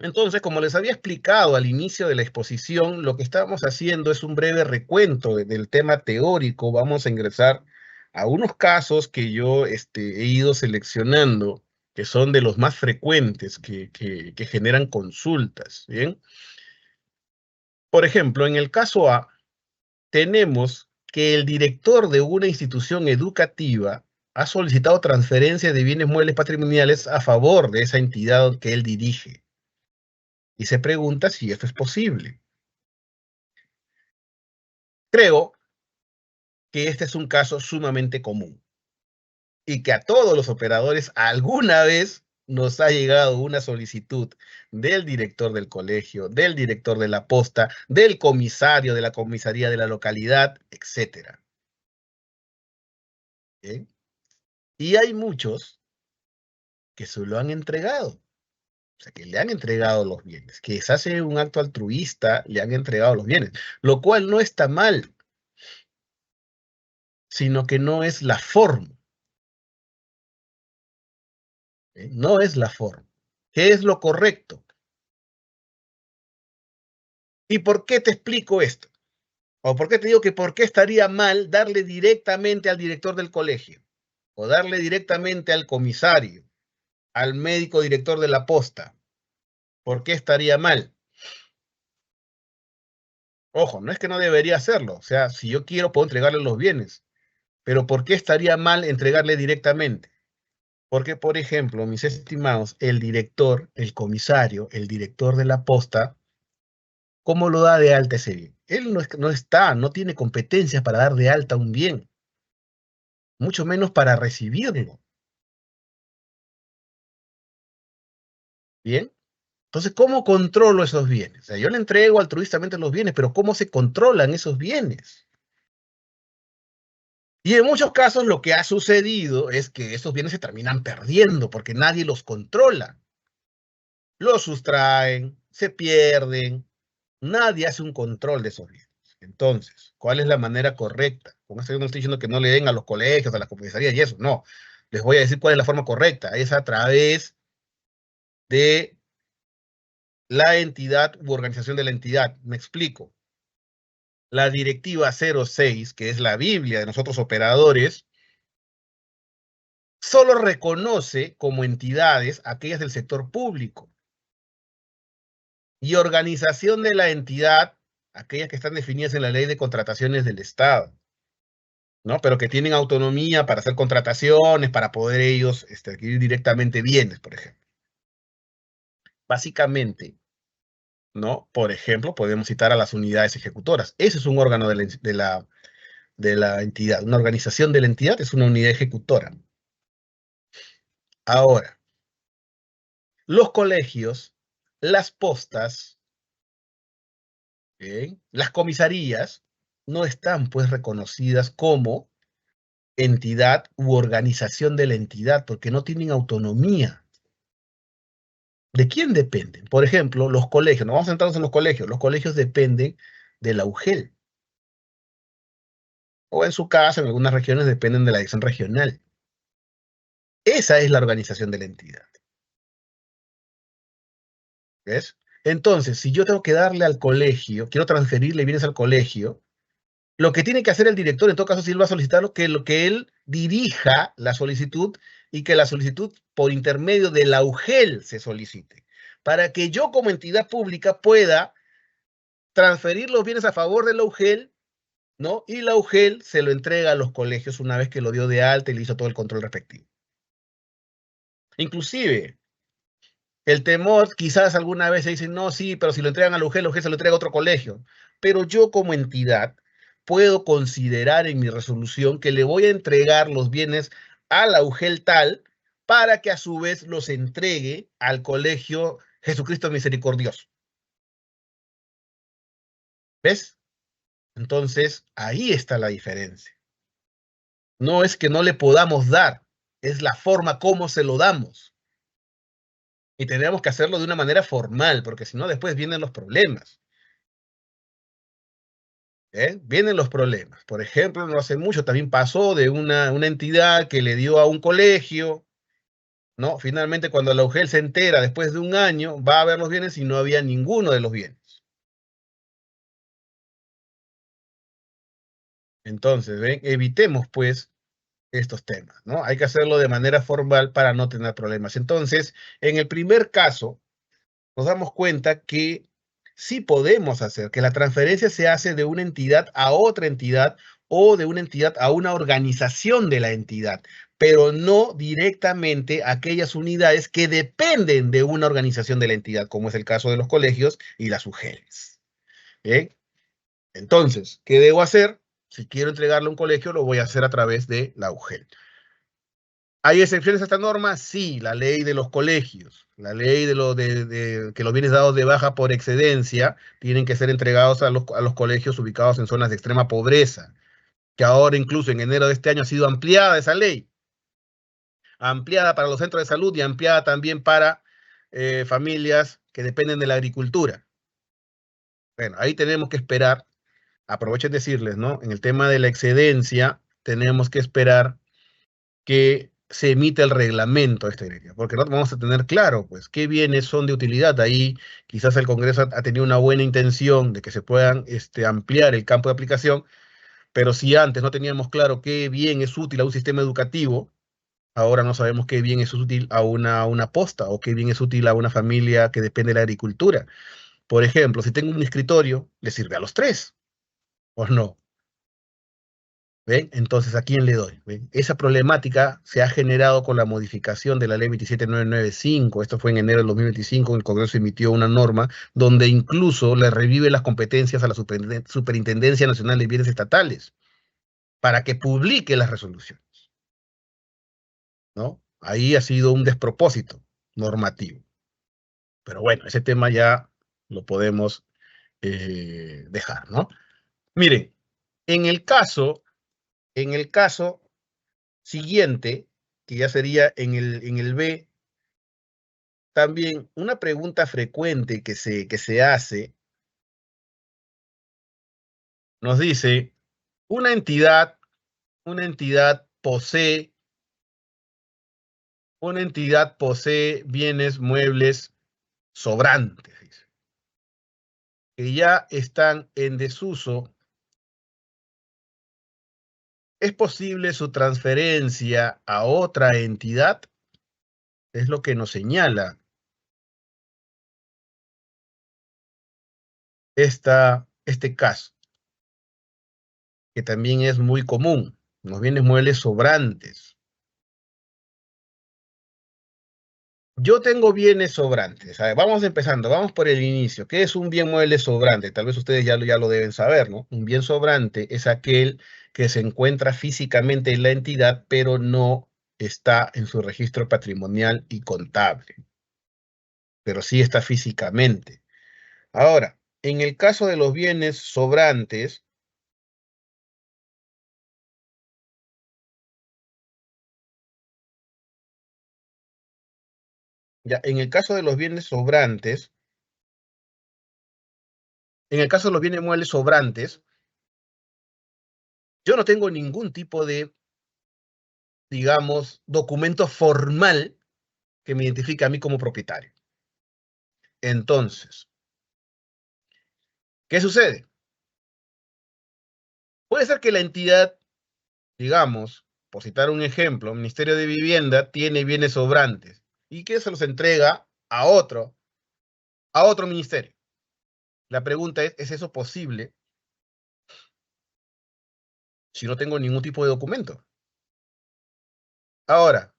Entonces, como les había explicado al inicio de la exposición, lo que estamos haciendo es un breve recuento del tema teórico. Vamos a ingresar a unos casos que yo he ido seleccionando, que son de los más frecuentes, que generan consultas, ¿bien? Por ejemplo, en el caso A, tenemos que el director de una institución educativa ha solicitado transferencia de bienes muebles patrimoniales a favor de esa entidad que él dirige. Y se pregunta si esto es posible. Creo que este es un caso sumamente común y que a todos los operadores alguna vez nos ha llegado una solicitud del director del colegio, del director de la posta, del comisario de la comisaría de la localidad, etc. ¿Bien? Y hay muchos que se lo han entregado. O sea, que le han entregado los bienes, que se hace un acto altruista, le han entregado los bienes, lo cual no está mal, sino que no es la forma. No es la forma. ¿Qué es lo correcto? ¿Y por qué te explico esto? ¿O por qué te digo que por qué estaría mal darle directamente al director del colegio? O darle directamente al comisario, al médico director de la posta. ¿Por qué estaría mal? Ojo, no es que no debería hacerlo. O sea, si yo quiero, puedo entregarle los bienes. Pero ¿por qué estaría mal entregarle directamente? Porque, por ejemplo, mis estimados, el director, el comisario, el director de la posta, ¿cómo lo da de alta ese bien? Él no tiene competencias para dar de alta un bien, mucho menos para recibirlo. ¿Bien? Entonces, ¿cómo controlo esos bienes? O sea, yo le entrego altruistamente los bienes, pero ¿cómo se controlan esos bienes? Y en muchos casos lo que ha sucedido es que esos bienes se terminan perdiendo porque nadie los controla. Los sustraen, se pierden, nadie hace un control de esos bienes. Entonces, ¿cuál es la manera correcta? Con esto yo no estoy diciendo que no le den a los colegios, a las comisarías y eso, no. Les voy a decir cuál es la forma correcta. Es a través de la entidad u organización de la entidad. Me explico. La directiva 06, que es la Biblia de nosotros operadores, solo reconoce como entidades aquellas del sector público y organización de la entidad, aquellas que están definidas en la ley de contrataciones del Estado, ¿no? Pero que tienen autonomía para hacer contrataciones, para poder ellos adquirir directamente bienes, por ejemplo. Básicamente, ¿no? Por ejemplo, podemos citar a las unidades ejecutoras. Ese es un órgano de la entidad. Una organización de la entidad es una unidad ejecutora. Ahora, los colegios, las postas, ¿bien? Las comisarías, no están pues reconocidas como entidad u organización de la entidad porque no tienen autonomía. ¿De quién dependen? Por ejemplo, los colegios, nos vamos a centrarnos en los colegios dependen de la UGEL, o en su caso, en algunas regiones dependen de la dirección regional. Esa es la organización de la entidad. ¿Ves? Entonces, si yo tengo que darle al colegio, quiero transferirle bienes al colegio, lo que tiene que hacer el director, en todo caso, si él va a solicitarlo, que lo que él dirija la solicitud y que la solicitud por intermedio de la UGEL se solicite, para que yo como entidad pública pueda transferir los bienes a favor de la UGEL, ¿no? Y la UGEL se lo entrega a los colegios una vez que lo dio de alta y le hizo todo el control respectivo. Inclusive, el temor, quizás alguna vez se dice, no, sí, pero si lo entregan a la UGEL se lo entrega a otro colegio. Pero yo como entidad puedo considerar en mi resolución que le voy a entregar los bienes a la UGEL tal para que a su vez los entregue al colegio Jesucristo Misericordioso. ¿Ves? Entonces, ahí está la diferencia. No es que no le podamos dar, es la forma como se lo damos. Y tendríamos que hacerlo de una manera formal, porque si no, después vienen los problemas. Vienen los problemas. Por ejemplo, no hace mucho también pasó de una entidad que le dio a un colegio, ¿no? Finalmente, cuando la UGEL se entera después de un año, va a ver los bienes y no había ninguno de los bienes. Entonces, ¿ven? Evitemos, pues, estos temas, ¿no? Hay que hacerlo de manera formal para no tener problemas. Entonces, en el primer caso, nos damos cuenta que sí podemos hacer, que la transferencia se hace de una entidad a otra entidad o de una entidad a una organización de la entidad, pero no directamente a aquellas unidades que dependen de una organización de la entidad, como es el caso de los colegios y las UGELs. ¿Bien? Entonces, ¿qué debo hacer? Si quiero entregarle a un colegio, lo voy a hacer a través de la UGEL. ¿Hay excepciones a esta norma? Sí, la ley de los colegios, la ley de que los bienes dados de baja por excedencia tienen que ser entregados a los colegios ubicados en zonas de extrema pobreza, que ahora incluso en enero de este año ha sido ampliada esa ley, ampliada para los centros de salud y ampliada también para familias que dependen de la agricultura. Bueno, ahí tenemos que esperar, aprovechen decirles, ¿no? En el tema de la excedencia, tenemos que esperar que se emite el reglamento de esta directiva, porque no vamos a tener claro, pues, qué bienes son de utilidad. Ahí quizás el Congreso ha tenido una buena intención de que se puedan ampliar el campo de aplicación, pero si antes no teníamos claro qué bien es útil a un sistema educativo, ahora no sabemos qué bien es útil a una posta o qué bien es útil a una familia que depende de la agricultura. Por ejemplo, si tengo un escritorio, ¿le sirve a los tres o no? ¿Ven? Entonces, ¿a quién le doy? ¿Ven? Esa problemática se ha generado con la modificación de la ley 27995. Esto fue en enero del 2025. El Congreso emitió una norma donde incluso le revive las competencias a la Superintendencia Nacional de Bienes Estatales para que publique las resoluciones, ¿no? Ahí ha sido un despropósito normativo. Pero bueno, ese tema ya lo podemos dejar, ¿no? Miren, en el caso siguiente, que ya sería en el B, también una pregunta frecuente que se hace, nos dice, una entidad, posee, bienes muebles sobrantes, dice, que ya están en desuso. ¿Es posible su transferencia a otra entidad? Es lo que nos señala este caso, que también es muy común, los bienes muebles sobrantes. Yo tengo bienes sobrantes. A ver, vamos empezando, vamos por el inicio. ¿Qué es un bien mueble sobrante? Tal vez ustedes ya lo deben saber, ¿no? Un bien sobrante es aquel que se encuentra físicamente en la entidad, pero no está en su registro patrimonial y contable, pero sí está físicamente. Ahora, en el caso de los bienes sobrantes, ya, en el caso de los bienes sobrantes, en el caso de los bienes muebles sobrantes, yo no tengo ningún tipo de, digamos, documento formal que me identifique a mí como propietario. Entonces, ¿qué sucede? Puede ser que la entidad, digamos, por citar un ejemplo, Ministerio de Vivienda tiene bienes sobrantes y que se los entrega a otro ministerio. La pregunta ¿es eso posible si no tengo ningún tipo de documento? Ahora,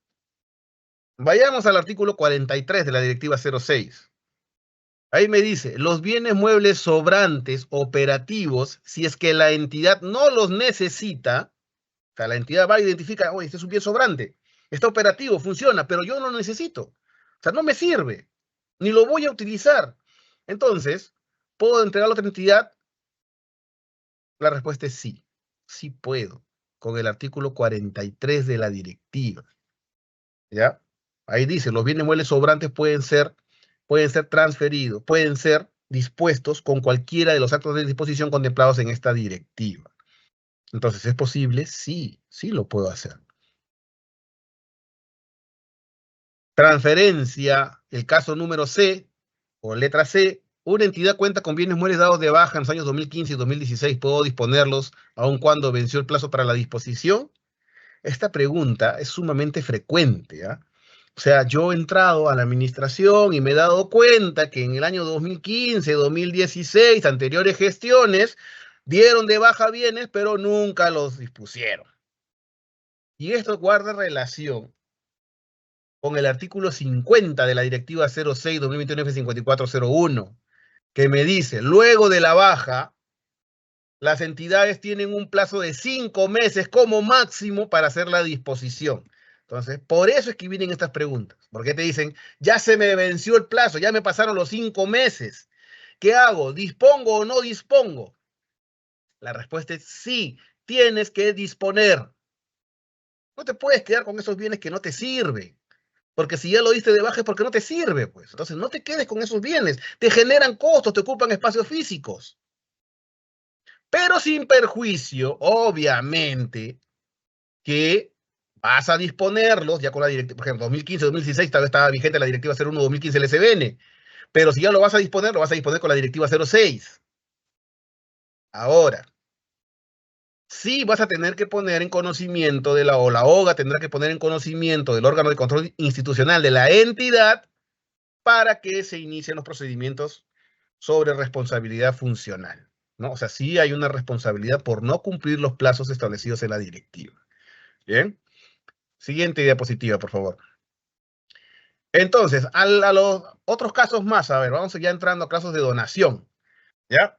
vayamos al artículo 43 de la Directiva 06. Ahí me dice, los bienes muebles sobrantes operativos, si es que la entidad no los necesita, o sea, la entidad va a identificar, oye, este es un bien sobrante, está operativo, funciona, pero yo no lo necesito. O sea, no me sirve, ni lo voy a utilizar. Entonces, ¿puedo entregarlo a otra entidad? La respuesta es sí, sí puedo, con el artículo 43 de la directiva. ¿Ya? Ahí dice, los bienes muebles sobrantes pueden ser transferidos, pueden ser dispuestos con cualquiera de los actos de disposición contemplados en esta directiva. Entonces, ¿es posible? Sí, sí lo puedo hacer. Transferencia, el caso número C, o letra C, una entidad cuenta con bienes muebles dados de baja en los años 2015 y 2016, ¿puedo disponerlos aun cuando venció el plazo para la disposición? Esta pregunta es sumamente frecuente, ¿ah? O sea, yo he entrado a la administración y me he dado cuenta que en el año 2015, 2016, anteriores gestiones, dieron de baja bienes, pero nunca los dispusieron. Y esto guarda relación con el artículo 50 de la Directiva 06-2021-F5401, que me dice, luego de la baja, las entidades tienen un plazo de 5 meses como máximo para hacer la disposición. Entonces, por eso es que vienen estas preguntas, porque te dicen, ya se me venció el plazo, ya me pasaron los 5 meses. ¿Qué hago? ¿Dispongo o no dispongo? La respuesta es sí, tienes que disponer. No te puedes quedar con esos bienes que no te sirven. Porque si ya lo diste de baja es porque no te sirve, pues. Entonces, no te quedes con esos bienes. Te generan costos, te ocupan espacios físicos. Pero sin perjuicio, obviamente, que vas a disponerlos ya con la directiva, por ejemplo, 2015-2016 tal vez estaba vigente la directiva 01-2015 LSBN, pero si ya lo vas a disponer, lo vas a disponer con la directiva 06. Ahora, sí vas a tener que poner en conocimiento de la OGA tendrá que poner en conocimiento del órgano de control institucional de la entidad para que se inicien los procedimientos sobre responsabilidad funcional, ¿no? O sea, sí hay una responsabilidad por no cumplir los plazos establecidos en la directiva. Bien. Siguiente diapositiva, por favor. Entonces, a los otros casos más, a ver, vamos ya entrando a casos de donación, ¿ya?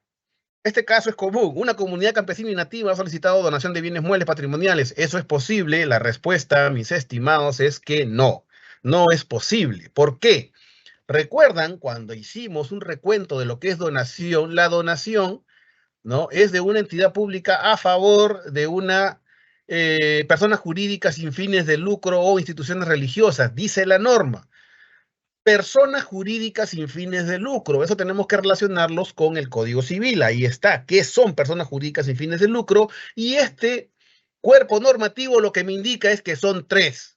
Este caso es común. Una comunidad campesina y nativa ha solicitado donación de bienes muebles patrimoniales. ¿Eso es posible? La respuesta, mis estimados, es que no. No es posible. ¿Por qué? ¿Recuerdan cuando hicimos un recuento de lo que es donación? La donación, ¿no?, es de una entidad pública a favor de una persona jurídica sin fines de lucro o instituciones religiosas, dice la norma. Personas jurídicas sin fines de lucro. Eso tenemos que relacionarlos con el Código Civil. Ahí está. ¿Qué son personas jurídicas sin fines de lucro? Y este cuerpo normativo lo que me indica es que son 3: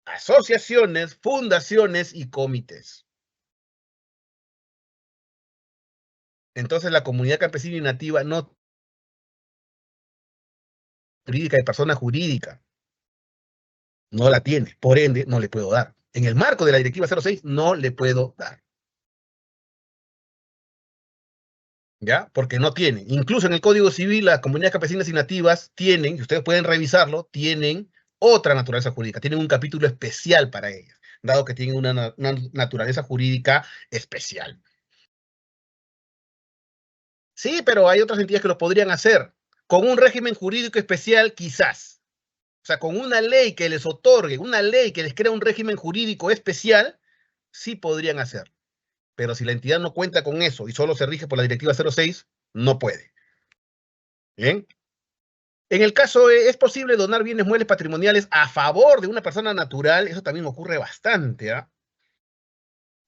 asociaciones, fundaciones y comités. Entonces la comunidad campesina y nativa no jurídica de persona jurídica no la tiene. Por ende, no le puedo dar. En el marco de la Directiva 06 no le puedo dar. ¿Ya? Porque no tienen. Incluso en el Código Civil, las comunidades campesinas y nativas tienen, y ustedes pueden revisarlo, tienen otra naturaleza jurídica, tienen un capítulo especial para ellas, dado que tienen una naturaleza jurídica especial. Sí, pero hay otras entidades que lo podrían hacer, con un régimen jurídico especial quizás. O sea, con una ley que les otorgue, una ley que les crea un régimen jurídico especial, sí podrían hacer. Pero si la entidad no cuenta con eso y solo se rige por la Directiva 06, no puede. ¿Bien? En el caso, ¿es posible donar bienes muebles patrimoniales a favor de una persona natural? Eso también ocurre bastante, ¿ah?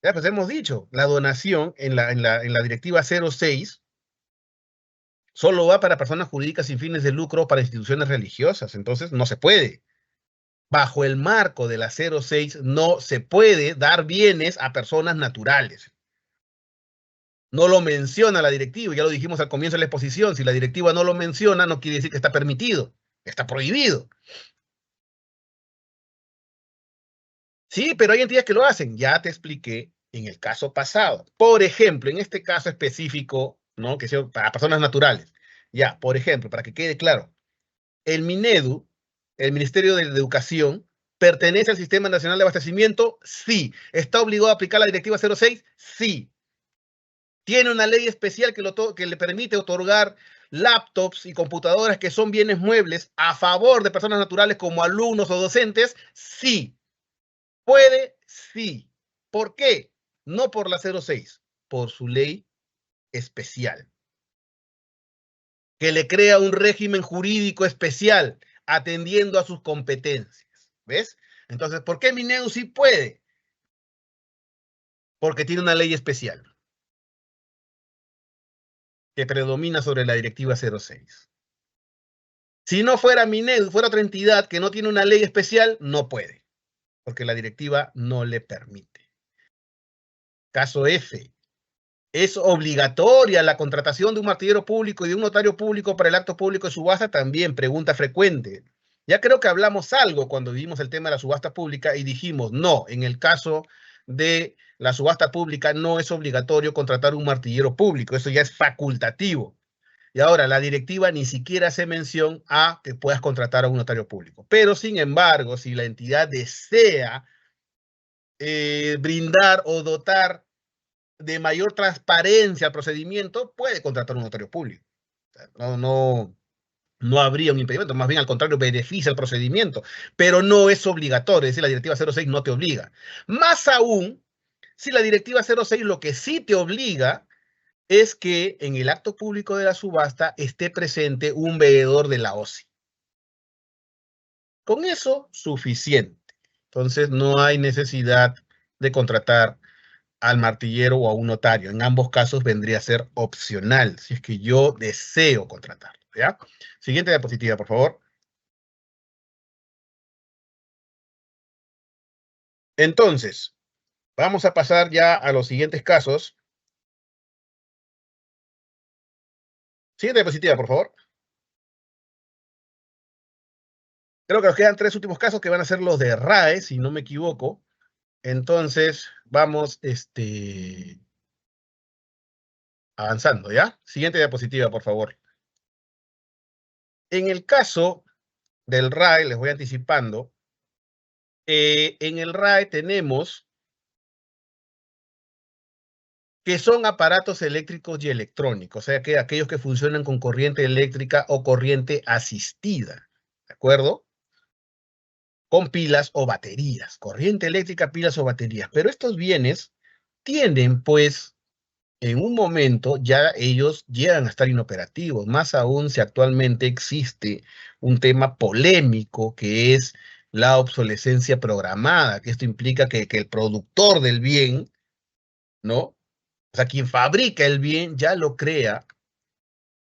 Ya pues hemos dicho, la donación en la Directiva 06 solo va para personas jurídicas sin fines de lucro o para instituciones religiosas, entonces no se puede. Bajo el marco de la 06 no se puede dar bienes a personas naturales. No lo menciona la directiva, ya lo dijimos al comienzo de la exposición. Si la directiva no lo menciona, no quiere decir que está permitido, está prohibido. Sí, pero hay entidades que lo hacen. Ya te expliqué en el caso pasado. Por ejemplo, en este caso específico, ¿no?, que sea para personas naturales. Ya, por ejemplo, para que quede claro, el MINEDU, el Ministerio de Educación, ¿pertenece al Sistema Nacional de Abastecimiento? Sí. ¿Está obligado a aplicar la Directiva 06? Sí. ¿Tiene una ley especial que le permite otorgar laptops y computadoras que son bienes muebles a favor de personas naturales como alumnos o docentes? Sí. ¿Puede? Sí. ¿Por qué? No por la 06, por su ley especial, que le crea un régimen jurídico especial atendiendo a sus competencias. ¿Ves? Entonces, ¿por qué Minedu sí puede? Porque tiene una ley especial. que predomina sobre la Directiva 06. Si no fuera Minedu, fuera otra entidad que no tiene una ley especial, no puede, porque la directiva no le permite. Caso F. ¿Es obligatoria la contratación de un martillero público y de un notario público para el acto público de subasta? También, pregunta frecuente. Ya creo que hablamos algo cuando vimos el tema de la subasta pública y dijimos, no, en el caso de la subasta pública no es obligatorio contratar un martillero público, eso ya es facultativo. Y ahora la directiva ni siquiera hace mención a que puedas contratar a un notario público. Pero, sin embargo, si la entidad desea brindar o dotar de mayor transparencia al procedimiento, puede contratar un notario público. No habría un impedimento, más bien al contrario, beneficia el procedimiento, pero no es obligatorio, es decir, la directiva 06 no te obliga. Más aún, si la directiva 06 lo que sí te obliga es que en el acto público de la subasta esté presente un veedor de la OSI. Con eso, suficiente. Entonces, no hay necesidad de contratar al martillero o a un notario. En ambos casos vendría a ser opcional, si es que yo deseo contratarlo, ¿ya? Siguiente diapositiva, por favor. Entonces, vamos a pasar ya a los siguientes casos. Siguiente diapositiva, por favor. Creo que nos quedan 3 últimos casos que van a ser los de RAE, si no me equivoco. Entonces, vamos avanzando, ¿ya? Siguiente diapositiva, por favor. En el caso del RAE, les voy anticipando, en el RAE tenemos que son aparatos eléctricos y electrónicos, o sea, que aquellos que funcionan con corriente eléctrica o corriente asistida, ¿de acuerdo? Con pilas o baterías, corriente eléctrica, pilas o baterías. Pero estos bienes tienen, pues, en un momento ya ellos llegan a estar inoperativos, más aún si actualmente existe un tema polémico que es la obsolescencia programada, que esto implica que el productor del bien, ¿no? O sea, quien fabrica el bien ya lo crea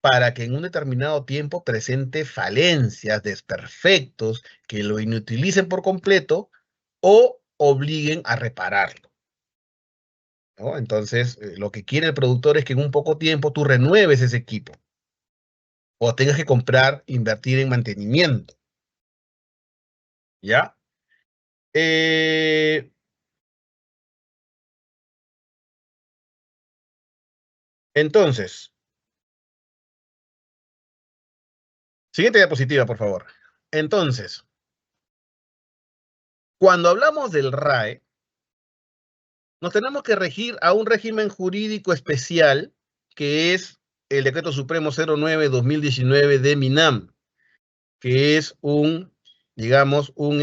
para que en un determinado tiempo presente falencias, desperfectos, que lo inutilicen por completo o obliguen a repararlo, ¿no? Entonces, lo que quiere el productor es que en un poco tiempo tú renueves ese equipo o tengas que comprar, invertir en mantenimiento, ¿ya? Entonces, siguiente diapositiva, por favor. Entonces, cuando hablamos del RAE, nos tenemos que regir a un régimen jurídico especial que es el Decreto Supremo 09/2019 de MINAM, que es digamos, un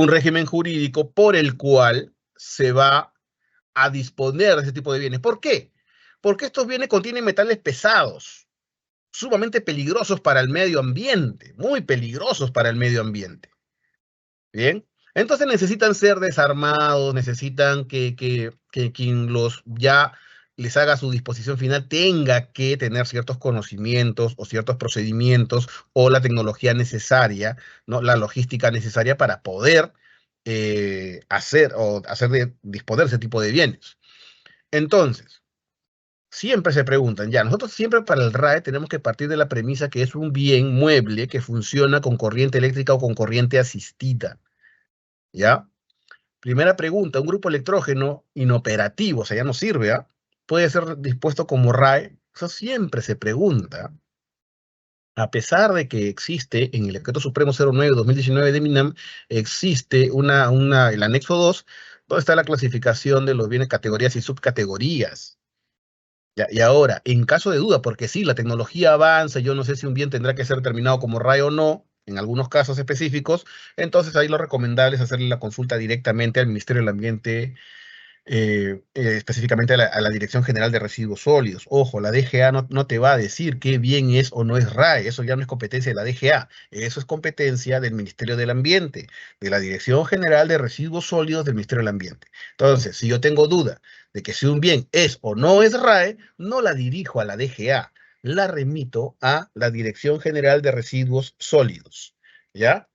régimen jurídico por el cual se va a disponer de ese tipo de bienes. ¿Por qué? Porque estos bienes contienen metales pesados, sumamente peligrosos para el medio ambiente, muy peligrosos para el medio ambiente. Bien, entonces necesitan ser desarmados, necesitan que quien los ya les haga su disposición final tenga que tener ciertos conocimientos o ciertos procedimientos o la tecnología necesaria, ¿no? La logística necesaria para poder disponer de ese tipo de bienes. Entonces, siempre se preguntan, ya, nosotros siempre para el RAE tenemos que partir de la premisa que es un bien mueble que funciona con corriente eléctrica o con corriente asistida. ¿Ya? Primera pregunta, un grupo electrógeno inoperativo, o sea, ya no sirve, ¿ah? ¿Puede ser dispuesto como RAE? Eso siempre se pregunta. A pesar de que existe en el Decreto Supremo 09/2019 de MINAM, existe el anexo 2, donde está la clasificación de los bienes, categorías y subcategorías. ¿Ya? Y ahora, en caso de duda, porque sí, la tecnología avanza, yo no sé si un bien tendrá que ser determinado como RAE o no, en algunos casos específicos, entonces ahí lo recomendable es hacerle la consulta directamente al Ministerio del Ambiente específicamente a la Dirección General de Residuos Sólidos. Ojo, la DGA no te va a decir qué bien es o no es RAE, eso ya no es competencia de la DGA, eso es competencia del Ministerio del Ambiente, de la Dirección General de Residuos Sólidos del Ministerio del Ambiente. Entonces, si yo tengo duda de que si un bien es o no es RAE, no la dirijo a la DGA, la remito a la Dirección General de Residuos Sólidos, ¿ya?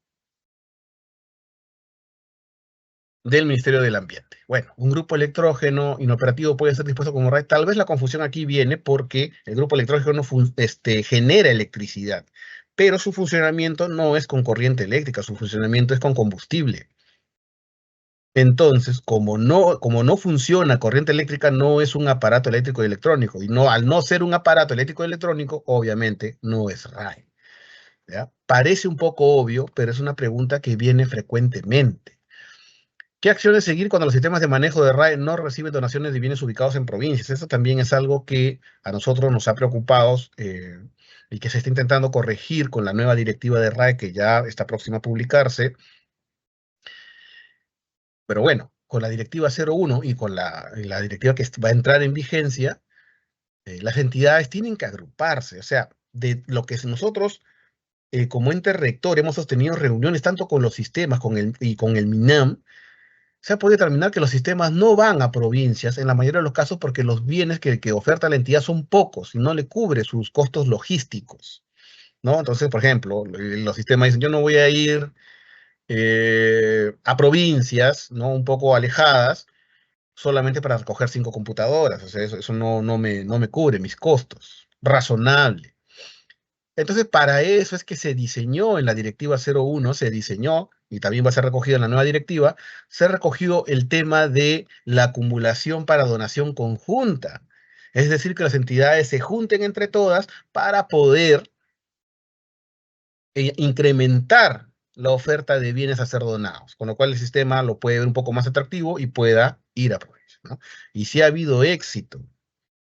Del Ministerio del Ambiente. Bueno, un grupo electrógeno inoperativo puede ser dispuesto como RAE. Tal vez la confusión aquí viene porque el grupo electrógeno genera electricidad, pero su funcionamiento no es con corriente eléctrica, su funcionamiento es con combustible. Entonces, como no funciona corriente eléctrica, no es un aparato eléctrico y electrónico. Y no, al no ser un aparato eléctrico y electrónico, obviamente no es RAE. ¿Ya? Parece un poco obvio, pero es una pregunta que viene frecuentemente. ¿Qué acciones seguir cuando los sistemas de manejo de RAE no reciben donaciones de bienes ubicados en provincias? Eso también es algo que a nosotros nos ha preocupado y que se está intentando corregir con la nueva directiva de RAE que ya está próxima a publicarse. Pero bueno, con la directiva 01 y con la directiva que va a entrar en vigencia, las entidades tienen que agruparse. O sea, de lo que nosotros como ente rector hemos sostenido reuniones tanto con los sistemas y con el MINAM, se ha podido determinar que los sistemas no van a provincias en la mayoría de los casos porque los bienes que oferta la entidad son pocos y no le cubre sus costos logísticos, ¿no? Entonces, por ejemplo, los sistemas dicen, yo no voy a ir a provincias, ¿no? Un poco alejadas, solamente para recoger 5 computadoras. O sea, eso no me cubre mis costos. Razonable. Entonces, para eso es que se diseñó en la directiva 01, se diseñó, y también va a ser recogido en la nueva directiva, se recogió el tema de la acumulación para donación conjunta. Es decir, que las entidades se junten entre todas para poder incrementar la oferta de bienes a ser donados, con lo cual el sistema lo puede ver un poco más atractivo y pueda ir a provincia, ¿no? Y si ha habido éxito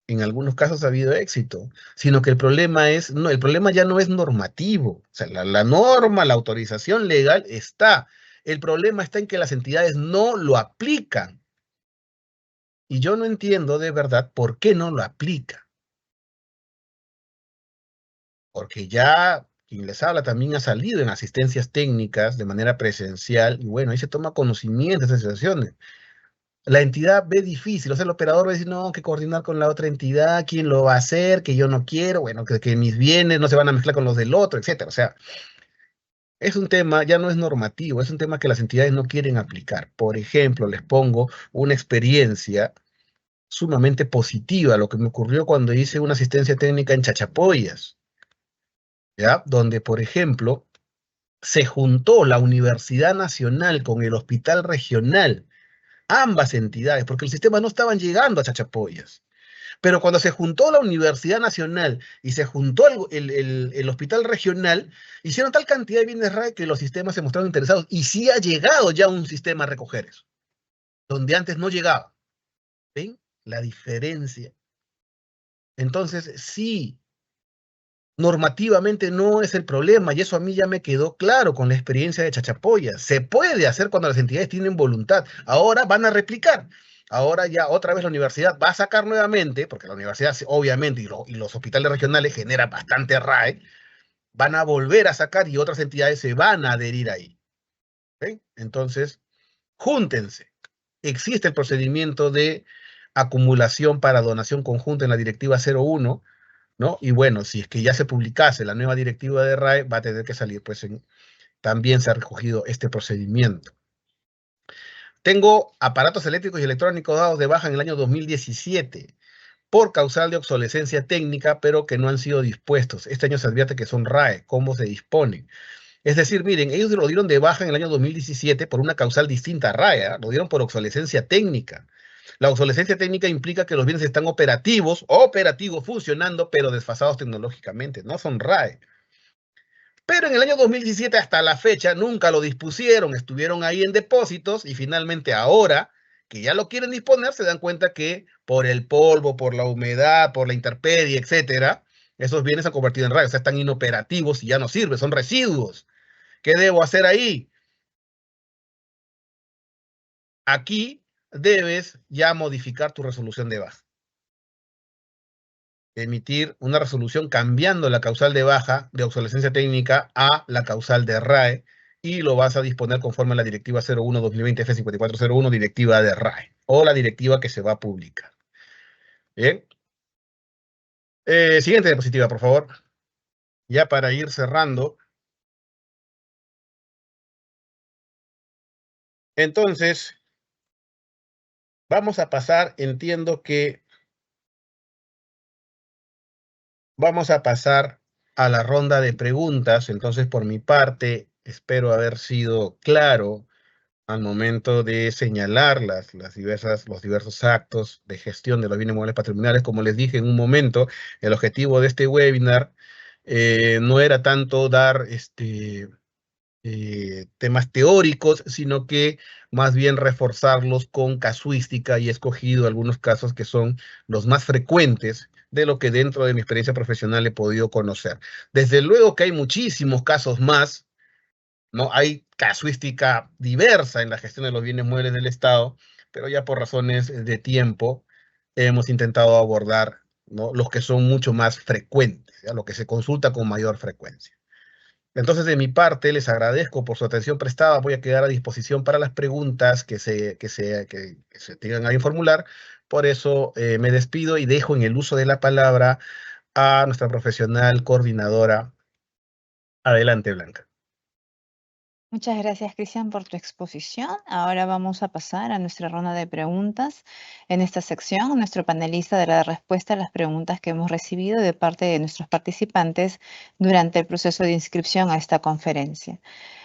en algunos casos ha habido éxito, sino que el problema no, el problema ya no es normativo. O sea, la norma, la autorización legal está. El problema está en que las entidades no lo aplican. Y yo no entiendo de verdad por qué no lo aplica. Porque ya quien les habla también ha salido en asistencias técnicas de manera presencial y bueno, ahí se toma conocimiento de esas situaciones. La entidad ve difícil, o sea, el operador va a decir, no, que coordinar con la otra entidad, quién lo va a hacer, que yo no quiero, bueno, que mis bienes no se van a mezclar con los del otro, etcétera. O sea, es un tema, ya no es normativo, es un tema que las entidades no quieren aplicar. Por ejemplo, les pongo una experiencia sumamente positiva, lo que me ocurrió cuando hice una asistencia técnica en Chachapoyas, ¿ya? Donde, por ejemplo, se juntó la Universidad Nacional con el Hospital Regional, ambas entidades, porque el sistema no estaban llegando a Chachapoyas. Pero cuando se juntó la Universidad Nacional y se juntó el Hospital Regional, hicieron tal cantidad de bienes RAE que los sistemas se mostraron interesados. Y sí ha llegado ya un sistema a recoger eso, donde antes no llegaba. ¿Ven la diferencia? Entonces, sí, normativamente no es el problema, y eso a mí ya me quedó claro con la experiencia de Chachapoya. Se puede hacer cuando las entidades tienen voluntad. Ahora van a replicar. Ahora ya otra vez la universidad va a sacar nuevamente, porque la universidad obviamente y los hospitales regionales generan bastante RAE, van a volver a sacar y otras entidades se van a adherir ahí. ¿Ven? Entonces, júntense. Existe el procedimiento de acumulación para donación conjunta en la directiva 01, ¿no? Y bueno, si es que ya se publicase la nueva directiva de RAE, va a tener que salir, pues también se ha recogido este procedimiento. Tengo aparatos eléctricos y electrónicos dados de baja en el año 2017 por causal de obsolescencia técnica, pero que no han sido dispuestos. Este año se advierte que son RAE, ¿cómo se disponen? Es decir, miren, ellos lo dieron de baja en el año 2017 por una causal distinta a RAE, ¿eh? Lo dieron por obsolescencia técnica. La obsolescencia técnica implica que los bienes están operativos, funcionando, pero desfasados tecnológicamente, no son RAE. Pero en el año 2017 hasta la fecha nunca lo dispusieron, estuvieron ahí en depósitos y finalmente ahora que ya lo quieren disponer se dan cuenta que por el polvo, por la humedad, por la intemperie, etcétera, esos bienes se han convertido en RAE, o sea, están inoperativos y ya no sirven, son residuos. ¿Qué debo hacer ahí? Aquí debes ya modificar tu resolución de baja. Emitir una resolución cambiando la causal de baja de obsolescencia técnica a la causal de RAE, y lo vas a disponer conforme a la directiva 01-2020-F5401, directiva de RAE, o la directiva que se va a publicar. Bien. Siguiente diapositiva, por favor. Ya para ir cerrando. Entonces, vamos a pasar, entiendo que vamos a pasar a la ronda de preguntas. Entonces, por mi parte, espero haber sido claro al momento de señalar los diversos actos de gestión de los bienes muebles patrimoniales. Como les dije en un momento, el objetivo de este webinar no era tanto dar temas teóricos, sino que más bien reforzarlos con casuística, y he escogido algunos casos que son los más frecuentes de lo que dentro de mi experiencia profesional he podido conocer. Desde luego que hay muchísimos casos más, ¿no? Hay casuística diversa en la gestión de los bienes muebles del Estado, pero ya por razones de tiempo hemos intentado abordar, ¿no?, los que son mucho más frecuentes, ¿ya?, lo que se consulta con mayor frecuencia. Entonces, de mi parte, les agradezco por su atención prestada. Voy a quedar a disposición para las preguntas que se tengan ahí en formular. Por eso me despido y dejo en el uso de la palabra a nuestra profesional coordinadora. Adelante, Blanca. Muchas gracias, Cristian, por tu exposición. Ahora vamos a pasar a nuestra ronda de preguntas. En esta sección, nuestro panelista dará respuesta a las preguntas que hemos recibido de parte de nuestros participantes durante el proceso de inscripción a esta conferencia.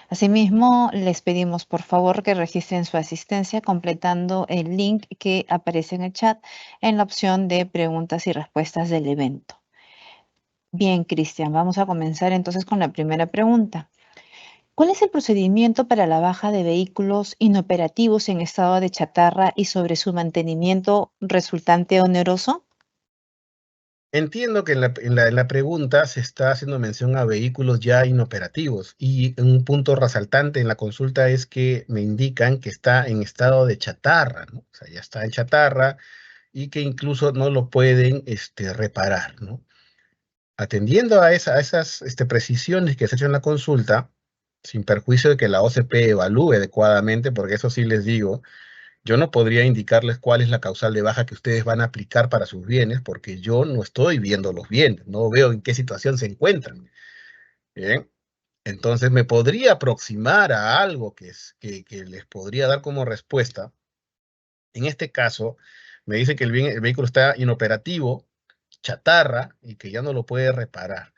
Asimismo, les pedimos por favor que registren su asistencia completando el link que aparece en el chat en la opción de preguntas y respuestas del evento. Bien, Cristian, vamos a comenzar entonces con la primera pregunta. ¿Cuál es el procedimiento para la baja de vehículos inoperativos en estado de chatarra y sobre su mantenimiento resultante oneroso? Entiendo que en la pregunta se está haciendo mención a vehículos ya inoperativos, y un punto resaltante en la consulta es que me indican que está en estado de chatarra, ¿no? O sea, ya está en chatarra y que incluso no lo pueden reparar, ¿no? Atendiendo a esas precisiones que se han hecho en la consulta, sin perjuicio de que la OCP evalúe adecuadamente, porque eso sí les digo, yo no podría indicarles cuál es la causal de baja que ustedes van a aplicar para sus bienes, porque yo no estoy viendo los bienes, no veo en qué situación se encuentran. Bien, entonces me podría aproximar a algo que les podría dar como respuesta. En este caso, me dice que el vehículo está inoperativo, chatarra, y que ya no lo puede reparar.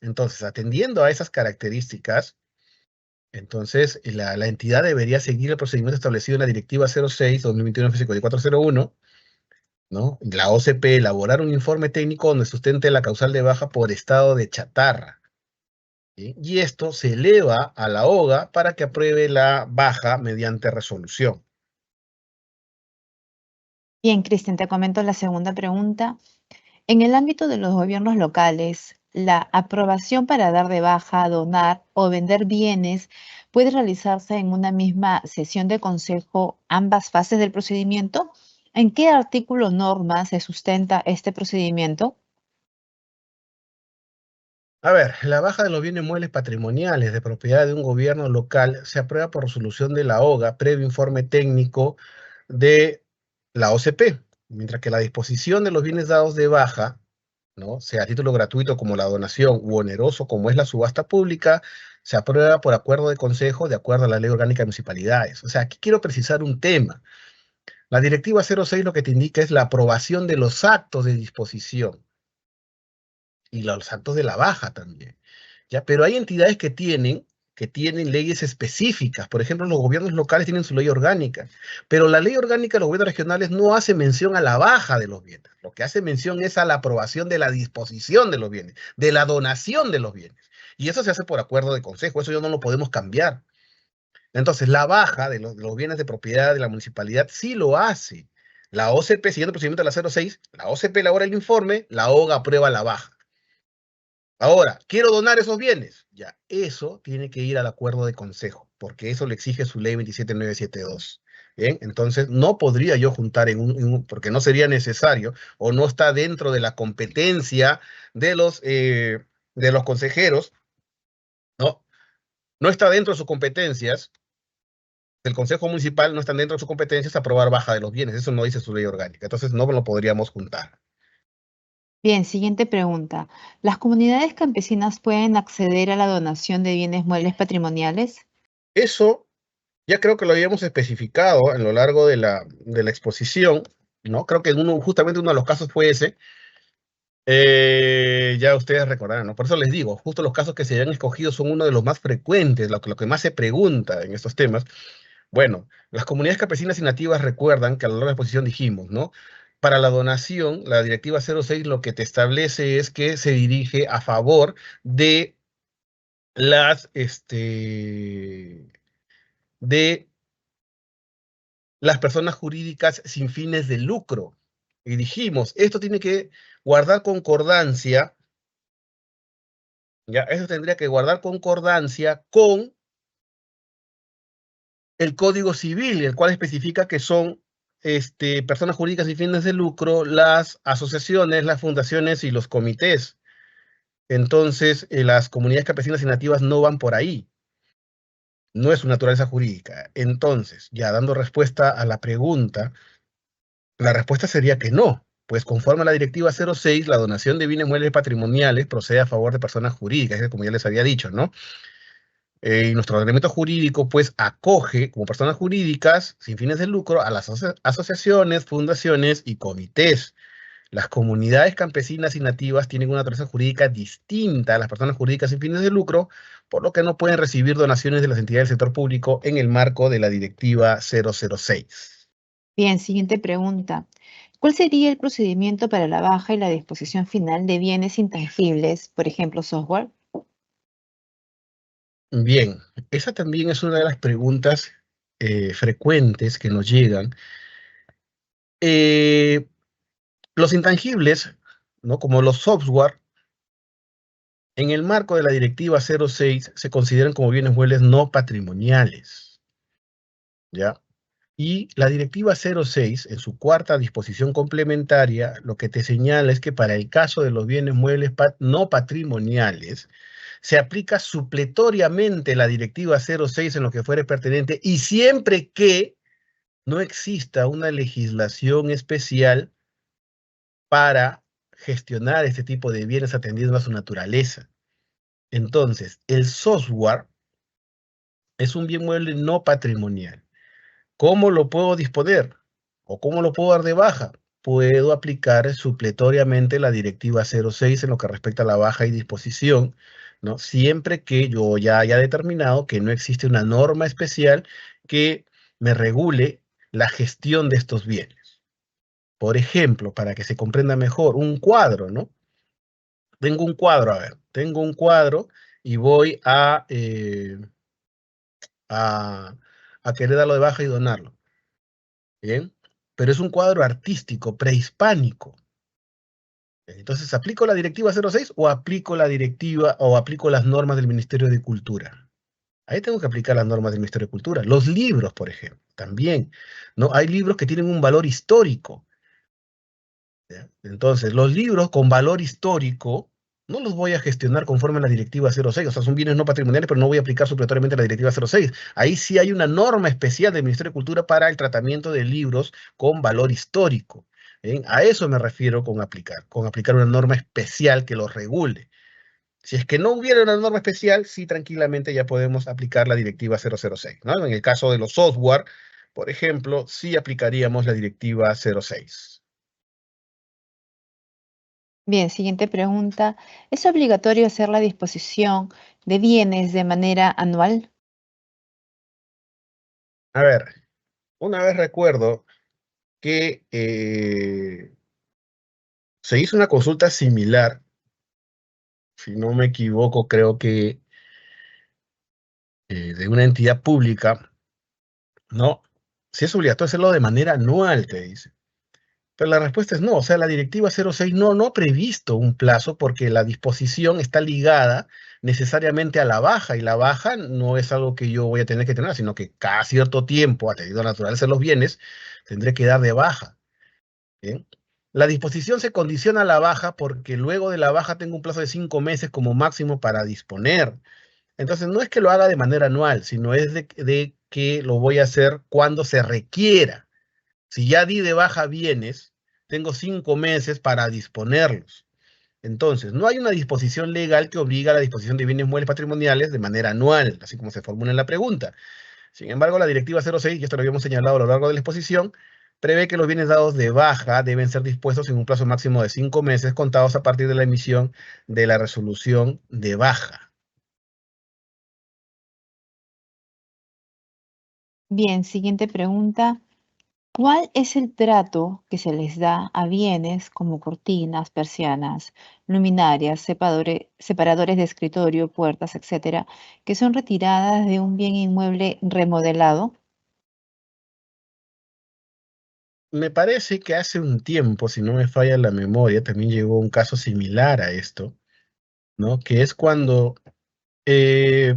Entonces, atendiendo a esas características, entonces la entidad debería seguir el procedimiento establecido en la Directiva 06-2021-F5401, ¿no? La OCP elaborar un informe técnico donde sustente la causal de baja por estado de chatarra, ¿sí? Y esto se eleva a la OGA para que apruebe la baja mediante resolución. Bien, Cristian, te comento la segunda pregunta. En el ámbito de los gobiernos locales, la aprobación para dar de baja, donar o vender bienes puede realizarse en una misma sesión de consejo ambas fases del procedimiento. ¿En qué artículo o norma se sustenta este procedimiento? A ver, la baja de los bienes muebles patrimoniales de propiedad de un gobierno local se aprueba por resolución de la OGA, previo informe técnico de la OCP, mientras que la disposición de los bienes dados de baja, ¿no?, sea a título gratuito como la donación u oneroso como es la subasta pública, se aprueba por acuerdo de consejo de acuerdo a la Ley Orgánica de Municipalidades. O sea, aquí quiero precisar un tema. La Directiva 06 lo que te indica es la aprobación de los actos de disposición y los actos de la baja también, ¿ya? Pero hay entidades que tienen leyes específicas. Por ejemplo, los gobiernos locales tienen su ley orgánica, pero la ley orgánica de los gobiernos regionales no hace mención a la baja de los bienes. Lo que hace mención es a la aprobación de la disposición de los bienes, de la donación de los bienes. Y eso se hace por acuerdo de consejo, eso ya no lo podemos cambiar. Entonces, la baja de los bienes de propiedad de la municipalidad sí lo hace. La OCP, siguiendo el procedimiento de la 06, la OCP elabora el informe, la OGA aprueba la baja. Ahora, quiero donar esos bienes. Ya, eso tiene que ir al acuerdo de consejo, porque eso le exige su ley 27972. Bien, entonces no podría yo juntar porque no sería necesario o no está dentro de la competencia de los consejeros, ¿no? No está dentro de sus competencias, del Consejo Municipal no están dentro de sus competencias aprobar baja de los bienes. Eso no dice su ley orgánica. Entonces no lo podríamos juntar. Bien, siguiente pregunta. ¿Las comunidades campesinas pueden acceder a la donación de bienes muebles patrimoniales? Eso ya creo que lo habíamos especificado a lo largo de la exposición, ¿no? Creo que justamente uno de los casos fue ese. Ya ustedes recordarán, ¿no? Por eso les digo, justo los casos que se han escogido son uno de los más frecuentes, lo que más se pregunta en estos temas. Bueno, las comunidades campesinas y nativas recuerdan que a lo largo de la exposición dijimos, ¿no? Para la donación, la Directiva 06 lo que te establece es que se dirige a favor de de las personas jurídicas sin fines de lucro. Y dijimos, esto tiene que guardar concordancia, ya, eso tendría que guardar concordancia con el Código Civil, el cual especifica que son personas jurídicas sin fines de lucro, las asociaciones, las fundaciones y los comités. Entonces, las comunidades campesinas y nativas no van por ahí. No es su naturaleza jurídica. Entonces, ya dando respuesta a la pregunta, la respuesta sería que no, pues conforme a la Directiva 06, la donación de bienes muebles patrimoniales procede a favor de personas jurídicas, como ya les había dicho, ¿no? Y nuestro ordenamiento jurídico, pues, acoge como personas jurídicas sin fines de lucro a las asociaciones, fundaciones y comités. Las comunidades campesinas y nativas tienen una naturaleza jurídica distinta a las personas jurídicas sin fines de lucro, por lo que no pueden recibir donaciones de las entidades del sector público en el marco de la Directiva 006. Bien, siguiente pregunta. ¿Cuál sería el procedimiento para la baja y la disposición final de bienes intangibles, por ejemplo, software? Bien, esa también es una de las preguntas frecuentes que nos llegan. Eh, los intangibles, ¿no? Como los software, en el marco de la Directiva 06 se consideran como bienes muebles no patrimoniales, ¿ya? Y la Directiva 06, en su cuarta disposición complementaria, lo que te señala es que para el caso de los bienes muebles no patrimoniales, se aplica supletoriamente la Directiva 06 en lo que fuere pertinente y siempre que no exista una legislación especial para gestionar este tipo de bienes atendiendo a su naturaleza. Entonces, el software es un bien mueble no patrimonial. ¿Cómo lo puedo disponer? ¿O cómo lo puedo dar de baja? Puedo aplicar supletoriamente la Directiva 06 en lo que respecta a la baja y disposición, ¿no? Siempre que yo ya haya determinado que no existe una norma especial que me regule la gestión de estos bienes. Por ejemplo, para que se comprenda mejor, un cuadro, ¿no? Tengo un cuadro, a ver, tengo un cuadro y voy a, a querer darlo de baja y donarlo. Bien, pero es un cuadro artístico prehispánico. Entonces, ¿aplico la Directiva 06 o aplico la directiva o aplico las normas del Ministerio de Cultura? Ahí tengo que aplicar las normas del Ministerio de Cultura. Los libros, por ejemplo, también, ¿no? Hay libros que tienen un valor histórico, ¿ya? Entonces, los libros con valor histórico no los voy a gestionar conforme a la Directiva 06. O sea, son bienes no patrimoniales, pero no voy a aplicar supletoriamente la Directiva 06. Ahí sí hay una norma especial del Ministerio de Cultura para el tratamiento de libros con valor histórico. ¿Bien? A eso me refiero con aplicar una norma especial que los regule. Si es que no hubiera una norma especial, sí, tranquilamente ya podemos aplicar la Directiva 006, ¿no? En el caso de los software, por ejemplo, sí aplicaríamos la Directiva 06. Bien, siguiente pregunta. ¿Es obligatorio hacer la disposición de bienes de manera anual? A ver, una vez recuerdo que se hizo una consulta similar, si no me equivoco, creo que de una entidad pública, ¿no? Si es obligatorio hacerlo de manera anual, te dice. Pero la respuesta es no, o sea, la directiva 06 no ha previsto un plazo porque la disposición está ligada necesariamente a la baja, y la baja no es algo que yo voy a tener que tener, sino que cada cierto tiempo, atendiendo a la naturaleza de los bienes, tendré que dar de baja. ¿Bien? La disposición se condiciona a la baja porque luego de la baja tengo un plazo de 5 meses como máximo para disponer. Entonces, no es que lo haga de manera anual, sino es de que lo voy a hacer cuando se requiera. Si ya di de baja bienes, tengo 5 meses para disponerlos. Entonces, no hay una disposición legal que obliga a la disposición de bienes muebles patrimoniales de manera anual, así como se formula en la pregunta. Sin embargo, la Directiva 06, y esto lo habíamos señalado a lo largo de la exposición, prevé que los bienes dados de baja deben ser dispuestos en un plazo máximo de 5 meses contados a partir de la emisión de la resolución de baja. Bien, siguiente pregunta. ¿Cuál es el trato que se les da a bienes como cortinas, persianas, luminarias, separadores de escritorio, puertas, etcétera, que son retiradas de un bien inmueble remodelado? Me parece que hace un tiempo, si no me falla la memoria, también llegó un caso similar a esto, ¿no? Que es cuando,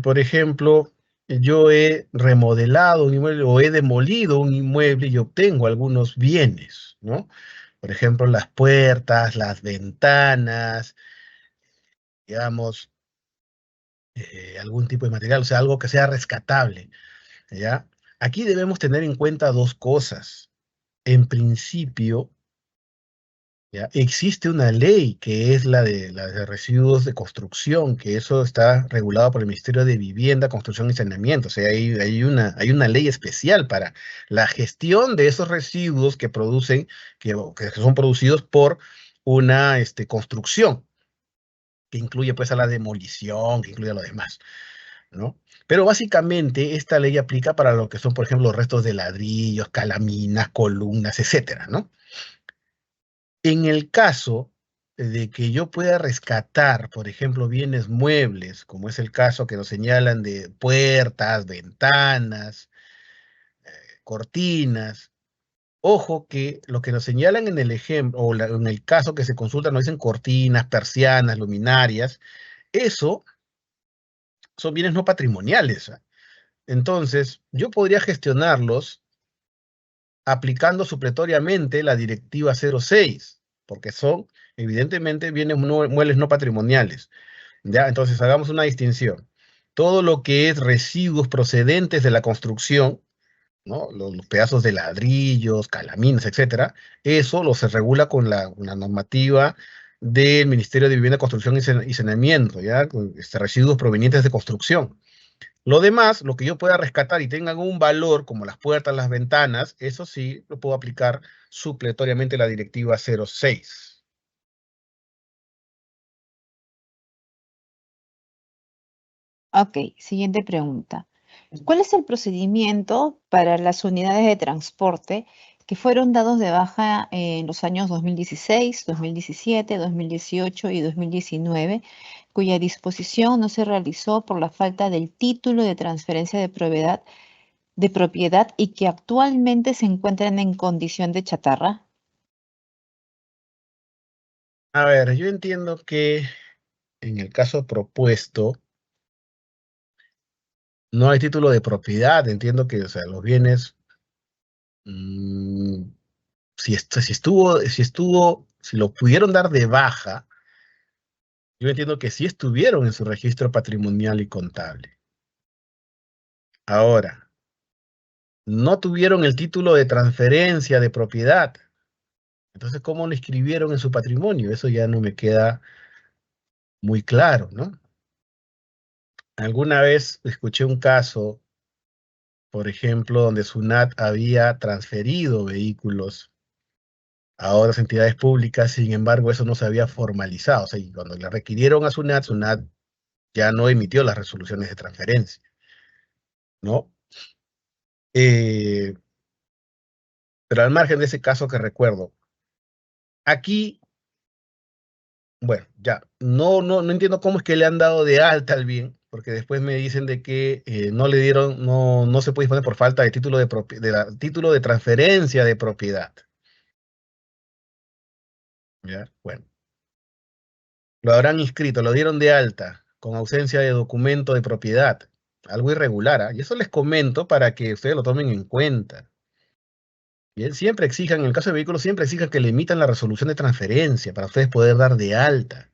por ejemplo, yo he remodelado un inmueble o he demolido un inmueble y obtengo algunos bienes, ¿no? Por ejemplo, las puertas, las ventanas, digamos, algún tipo de material, o sea, algo que sea rescatable, ¿ya? Aquí debemos tener en cuenta dos cosas. En principio, ¿ya? Existe una ley que es la de residuos de construcción, que eso está regulado por el Ministerio de Vivienda, Construcción y Saneamiento. O sea, hay una ley especial para la gestión de esos residuos que producen, que son producidos por una construcción, que incluye pues a la demolición, que incluye a lo demás, ¿no? Pero básicamente esta ley aplica para lo que son, por ejemplo, los restos de ladrillos, calaminas, columnas, etcétera, ¿no? En el caso de que yo pueda rescatar, por ejemplo, bienes muebles, como es el caso que nos señalan de puertas, ventanas, cortinas, ojo que lo que nos señalan en el ejemplo, o en el caso que se consulta, nos dicen cortinas, persianas, luminarias, eso son bienes no patrimoniales. ¿Ah? Entonces, yo podría gestionarlos aplicando supletoriamente la Directiva 06, porque son evidentemente bienes muebles no patrimoniales. ¿Ya? Entonces hagamos una distinción. Todo lo que es residuos procedentes de la construcción, ¿no? Los pedazos de ladrillos, calaminas, etcétera, eso lo se regula con la normativa del Ministerio de Vivienda, Construcción y Saneamiento, ¿ya? Residuos provenientes de construcción. Lo demás, lo que yo pueda rescatar y tengan un valor, como las puertas, las ventanas, eso sí lo puedo aplicar supletoriamente la Directiva 06. Ok, siguiente pregunta. ¿Cuál es el procedimiento para las unidades de transporte que fueron dados de baja en los años 2016, 2017, 2018 y 2019, cuya disposición no se realizó por la falta del título de transferencia de propiedad y que actualmente se encuentran en condición de chatarra? A ver, yo entiendo que en el caso propuesto, no hay título de propiedad. Entiendo que, o sea, los bienes, mm, si lo pudieron dar de baja, yo entiendo que sí estuvieron en su registro patrimonial y contable. Ahora, no tuvieron el título de transferencia de propiedad. Entonces, ¿cómo lo inscribieron en su patrimonio? Eso ya no me queda muy claro, ¿no? Alguna vez escuché un caso, por ejemplo, donde SUNAT había transferido vehículos a otras entidades públicas. Sin embargo, eso no se había formalizado. O sea, y cuando le requirieron a SUNAT, SUNAT ya no emitió las resoluciones de transferencia, ¿no? Eh, pero al margen de ese caso que recuerdo, aquí, bueno, ya, no entiendo cómo es que le han dado de alta al bien, porque después me dicen de que no le dieron, no se puede disponer por falta de título de transferencia de propiedad. ¿Ya? Bueno, lo habrán inscrito, lo dieron de alta, con ausencia de documento de propiedad, algo irregular, ¿ah? Y eso les comento para que ustedes lo tomen en cuenta. Bien, siempre exijan, en el caso de vehículos, siempre exijan que le emitan la resolución de transferencia para ustedes poder dar de alta.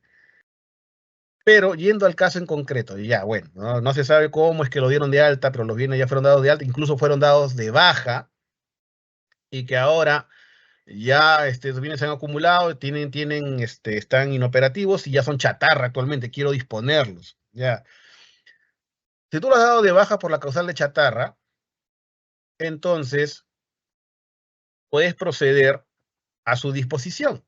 Pero yendo al caso en concreto, ya, bueno, no se sabe cómo es que lo dieron de alta, pero los bienes ya fueron dados de alta, incluso fueron dados de baja, y que ahora ya los bienes se han acumulado, están inoperativos y ya son chatarra actualmente, quiero disponerlos. Ya. Si tú lo has dado de baja por la causal de chatarra, entonces puedes proceder a su disposición.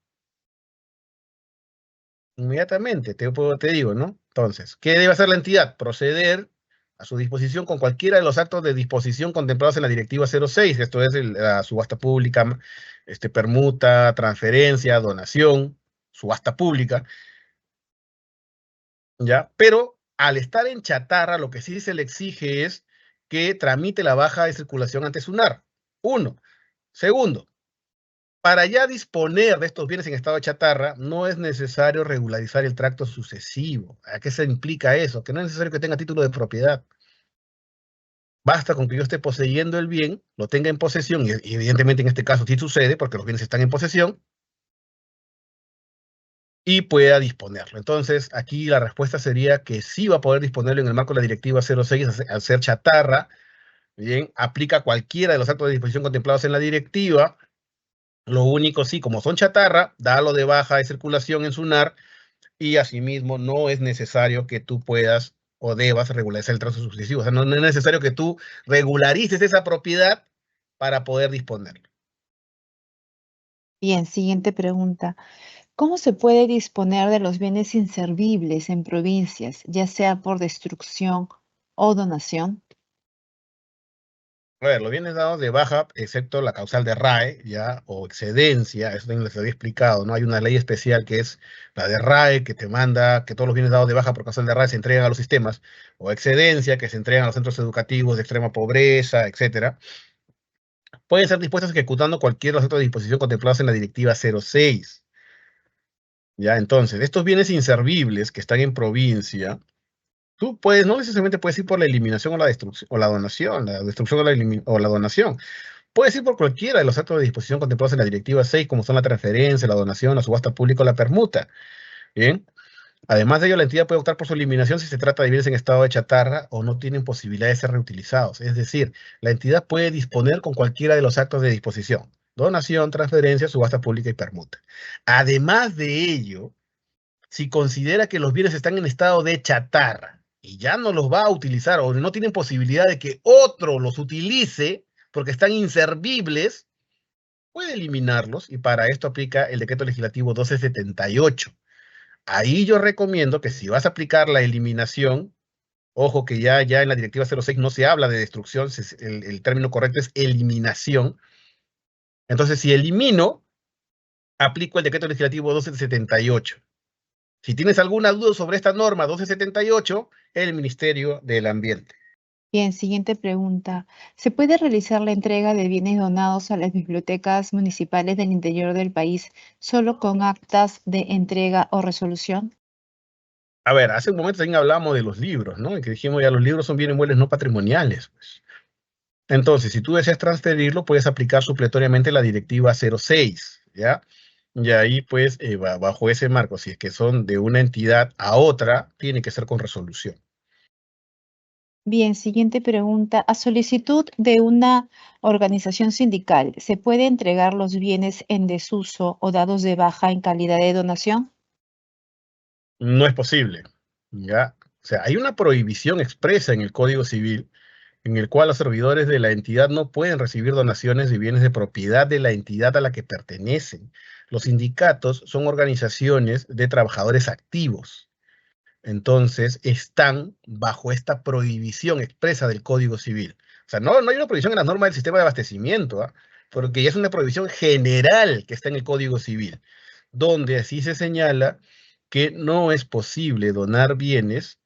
Inmediatamente, te digo, ¿no? Entonces, ¿qué debe hacer la entidad? Proceder a su disposición con cualquiera de los actos de disposición contemplados en la Directiva 06, esto es la subasta pública, permuta, transferencia, donación, subasta pública, ¿ya? Pero al estar en chatarra, lo que sí se le exige es que tramite la baja de circulación ante SUNAR. Uno. Segundo, para ya disponer de estos bienes en estado de chatarra, no es necesario regularizar el tracto sucesivo. ¿A qué se implica eso? Que no es necesario que tenga título de propiedad. Basta con que yo esté poseyendo el bien, lo tenga en posesión, y evidentemente en este caso sí sucede, porque los bienes están en posesión, y pueda disponerlo. Entonces, aquí la respuesta sería que sí va a poder disponerlo en el marco de la Directiva 06 al ser chatarra. Bien, aplica cualquiera de los actos de disposición contemplados en la directiva. Lo único, sí, como son chatarra, dalo de baja de circulación en SUNAR, y asimismo no es necesario que tú puedas o debas regularizar el trato sucesivo. O sea, no es necesario que tú regularices esa propiedad para poder disponerlo. Bien, siguiente pregunta. ¿Cómo se puede disponer de los bienes inservibles en provincias, ya sea por destrucción o donación? A ver, los bienes dados de baja, excepto la causal de RAE, ya, o excedencia, eso también les había explicado, ¿no? Hay una ley especial que es la de RAE, que te manda que todos los bienes dados de baja por causal de RAE se entregan a los sistemas, o excedencia, que se entregan a los centros educativos de extrema pobreza, etcétera. Pueden ser dispuestos ejecutando cualquier de los actos de disposición contemplados en la Directiva 06. Ya, entonces, estos bienes inservibles que están en provincia, tú puedes, no necesariamente puedes ir por la eliminación o la destrucción, o la donación, la destrucción o la donación. Puedes ir por cualquiera de los actos de disposición contemplados en la Directiva 6, como son la transferencia, la donación, la subasta pública o la permuta. Bien. Además de ello, la entidad puede optar por su eliminación si se trata de bienes en estado de chatarra o no tienen posibilidad de ser reutilizados. Es decir, la entidad puede disponer con cualquiera de los actos de disposición: donación, transferencia, subasta pública y permuta. Además de ello, si considera que los bienes están en estado de chatarra y ya no los va a utilizar o no tienen posibilidad de que otro los utilice porque están inservibles, puede eliminarlos, y para esto aplica el decreto legislativo 1278. Ahí yo recomiendo que si vas a aplicar la eliminación, ojo que ya en la Directiva 06 no se habla de destrucción, el término correcto es eliminación. Entonces, si elimino, aplico el decreto legislativo 1278. Si tienes alguna duda sobre esta norma 1278, el Ministerio del Ambiente. Bien, siguiente pregunta. ¿Se puede realizar la entrega de bienes donados a las bibliotecas municipales del interior del país solo con actas de entrega o resolución? A ver, hace un momento también hablábamos de los libros, ¿no? Y que dijimos ya los libros son bienes muebles no patrimoniales, pues. Entonces, si tú deseas transferirlo, puedes aplicar supletoriamente la Directiva 06, ¿ya? Y ahí, pues, bajo ese marco, si es que son de una entidad a otra, tiene que ser con resolución. Bien, siguiente pregunta. A solicitud de una organización sindical, ¿se puede entregar los bienes en desuso o dados de baja en calidad de donación? No es posible, ¿ya? O sea, hay una prohibición expresa en el Código Civil en el cual los servidores de la entidad no pueden recibir donaciones de bienes de propiedad de la entidad a la que pertenecen. Los sindicatos son organizaciones de trabajadores activos. Entonces, están bajo esta prohibición expresa del Código Civil. O sea, no hay una prohibición en las normas del sistema de abastecimiento, ¿ah? Porque ya es una prohibición general que está en el Código Civil, donde así se señala que no es posible donar bienes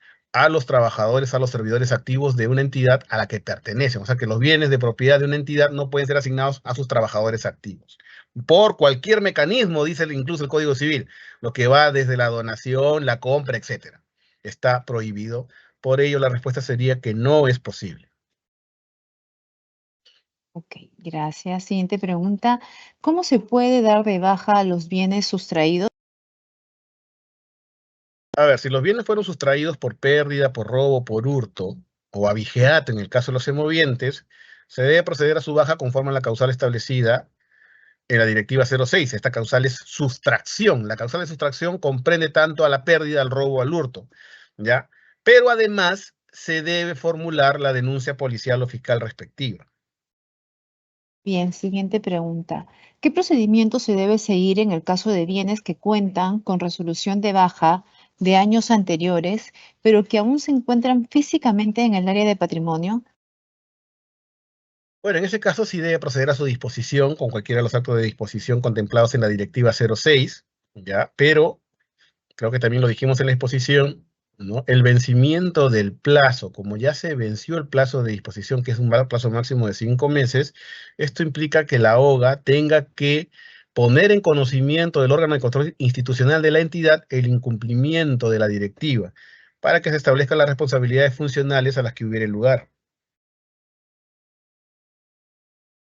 a los trabajadores, a los servidores activos de una entidad a la que pertenecen. O sea, que los bienes de propiedad de una entidad no pueden ser asignados a sus trabajadores activos. Por cualquier mecanismo, dice incluso el Código Civil, lo que va desde la donación, la compra, etcétera. Está prohibido. Por ello, la respuesta sería que no es posible. Ok, gracias. Siguiente pregunta. ¿Cómo se puede dar de baja a los bienes sustraídos? A ver, si los bienes fueron sustraídos por pérdida, por robo, por hurto o abigeato en el caso de los semovientes, se debe proceder a su baja conforme a la causal establecida en la Directiva 06. Esta causal es sustracción. La causal de sustracción comprende tanto a la pérdida, al robo, al hurto, ¿ya? Pero además se debe formular la denuncia policial o fiscal respectiva. Bien, siguiente pregunta. ¿Qué procedimiento se debe seguir en el caso de bienes que cuentan con resolución de baja de años anteriores, pero que aún se encuentran físicamente en el área de patrimonio? Bueno, en ese caso sí debe proceder a su disposición con cualquiera de los actos de disposición contemplados en la Directiva 06, ¿ya? Pero creo que también lo dijimos en la exposición, ¿no? El vencimiento del plazo, como ya se venció el plazo de disposición, que es un plazo máximo de 5 meses, esto implica que la OGA tenga que poner en conocimiento del órgano de control institucional de la entidad el incumplimiento de la directiva, para que se establezcan las responsabilidades funcionales a las que hubiere lugar.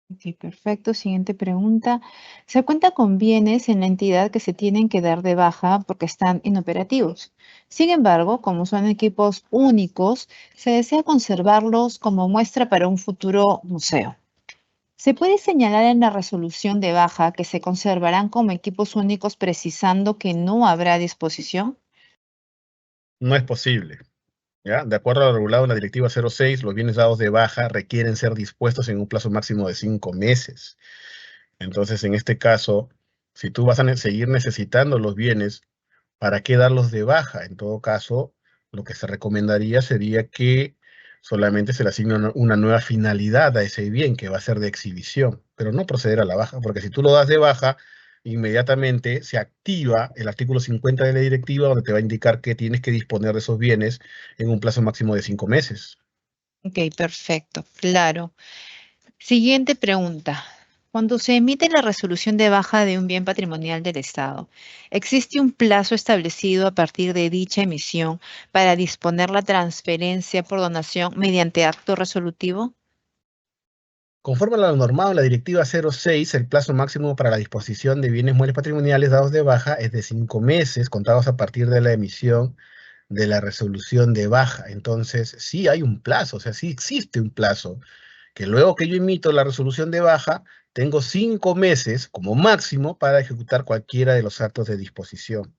Ok, perfecto. Siguiente pregunta. ¿Se cuenta con bienes en la entidad que se tienen que dar de baja porque están inoperativos? Sin embargo, como son equipos únicos, se desea conservarlos como muestra para un futuro museo. ¿Se puede señalar en la resolución de baja que se conservarán como equipos únicos precisando que no habrá disposición? No es posible, ¿ya? De acuerdo a lo regulado en la Directiva 06, los bienes dados de baja requieren ser dispuestos en un plazo máximo de 5 meses. Entonces, en este caso, si tú vas a seguir necesitando los bienes, ¿para qué darlos de baja? En todo caso, lo que se recomendaría sería que solamente se le asigne una nueva finalidad a ese bien, que va a ser de exhibición, pero no proceder a la baja, porque si tú lo das de baja, inmediatamente se activa el artículo 50 de la directiva, donde te va a indicar que tienes que disponer de esos bienes en un plazo máximo de 5 meses. Ok, perfecto, claro. Siguiente pregunta. Cuando se emite la resolución de baja de un bien patrimonial del Estado, ¿existe un plazo establecido a partir de dicha emisión para disponer la transferencia por donación mediante acto resolutivo? Conforme a lo normado en la Directiva 06, el plazo máximo para la disposición de bienes muebles patrimoniales dados de baja es de 5 meses, contados a partir de la emisión de la resolución de baja. Entonces, sí hay un plazo, o sea, sí existe un plazo, que luego que yo emito la resolución de baja, tengo 5 meses como máximo para ejecutar cualquiera de los actos de disposición.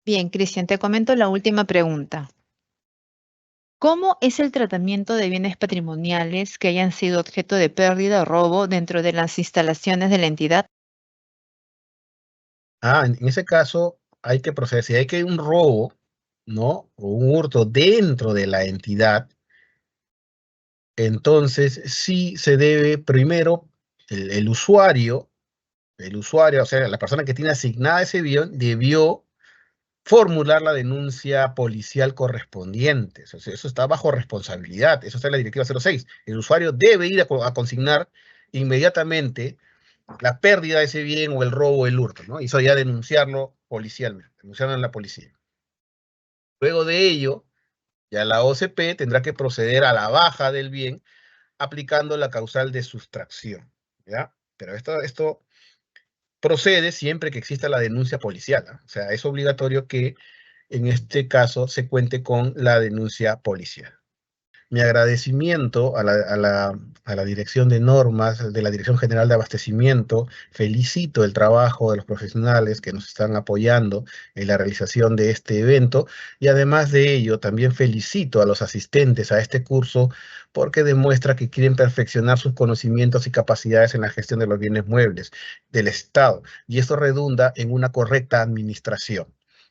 Bien, Cristian, te comento la última pregunta. ¿Cómo es el tratamiento de bienes patrimoniales que hayan sido objeto de pérdida o robo dentro de las instalaciones de la entidad? En ese caso, hay que proceder, si hay que un robo, ¿no? O un hurto dentro de la entidad, entonces sí se debe primero el usuario, o sea, la persona que tiene asignada ese bien, debió formular la denuncia policial correspondiente. Eso está bajo responsabilidad, eso está en la Directiva 06. El usuario debe ir a consignar inmediatamente la pérdida de ese bien o el robo o el hurto, ¿no? Y eso ya denunciarlo policialmente, denunciarlo en la policía. Luego de ello, ya la OCP tendrá que proceder a la baja del bien aplicando la causal de sustracción, ¿ya? Pero esto procede siempre que exista la denuncia policial, ¿ah? O sea, es obligatorio que en este caso se cuente con la denuncia policial. Mi agradecimiento a la Dirección de Normas, de la Dirección General de Abastecimiento. Felicito el trabajo de los profesionales que nos están apoyando en la realización de este evento y además de ello también felicito a los asistentes a este curso porque demuestra que quieren perfeccionar sus conocimientos y capacidades en la gestión de los bienes muebles del Estado y esto redunda en una correcta administración.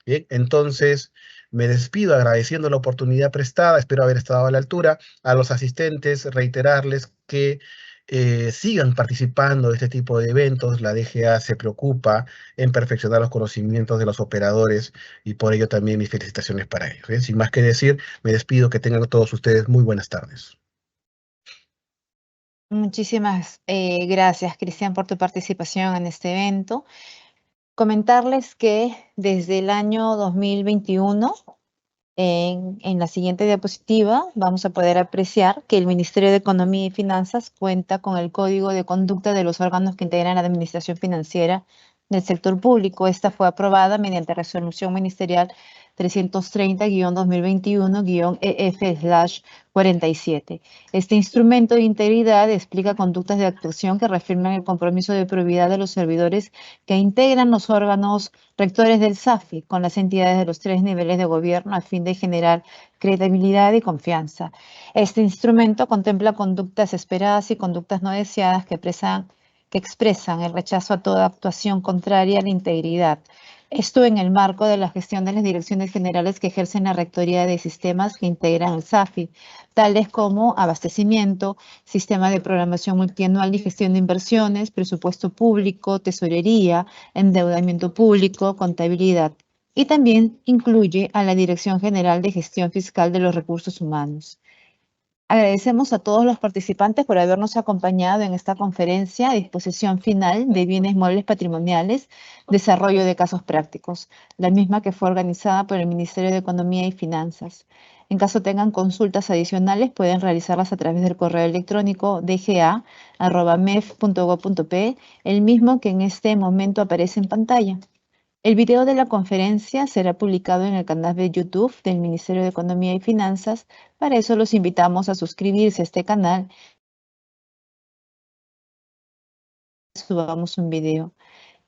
Bien, entonces me despido agradeciendo la oportunidad prestada, espero haber estado a la altura. A los asistentes, reiterarles que sigan participando de este tipo de eventos. La DGA se preocupa en perfeccionar los conocimientos de los operadores y por ello también mis felicitaciones para ellos. ¿Eh? Sin más que decir, me despido, que tengan todos ustedes muy buenas tardes. Muchísimas gracias, Cristian, por tu participación en este evento. Comentarles que desde el año 2021, en la siguiente diapositiva, vamos a poder apreciar que el Ministerio de Economía y Finanzas cuenta con el Código de Conducta de los órganos que integran la administración financiera del sector público. Esta fue aprobada mediante resolución ministerial 330-2021-EF/47. Este instrumento de integridad explica conductas de actuación que reafirman el compromiso de probidad de los servidores que integran los órganos rectores del SAFI con las entidades de los 3 niveles de gobierno a fin de generar credibilidad y confianza. Este instrumento contempla conductas esperadas y conductas no deseadas que expresan el rechazo a toda actuación contraria a la integridad. Esto en el marco de la gestión de las direcciones generales que ejercen la rectoría de sistemas que integran el SAFI, tales como abastecimiento, sistema de programación multianual y gestión de inversiones, presupuesto público, tesorería, endeudamiento público, contabilidad. Y también incluye a la Dirección General de Gestión Fiscal de los Recursos Humanos. Agradecemos a todos los participantes por habernos acompañado en esta conferencia a disposición final de bienes muebles patrimoniales, desarrollo de casos prácticos, la misma que fue organizada por el Ministerio de Economía y Finanzas. En caso tengan consultas adicionales, pueden realizarlas a través del correo electrónico dga@mef.gov.pe, el mismo que en este momento aparece en pantalla. El video de la conferencia será publicado en el canal de YouTube del Ministerio de Economía y Finanzas. Para eso los invitamos a suscribirse a este canal. Subamos un video.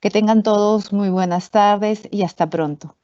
Que tengan todos muy buenas tardes y hasta pronto.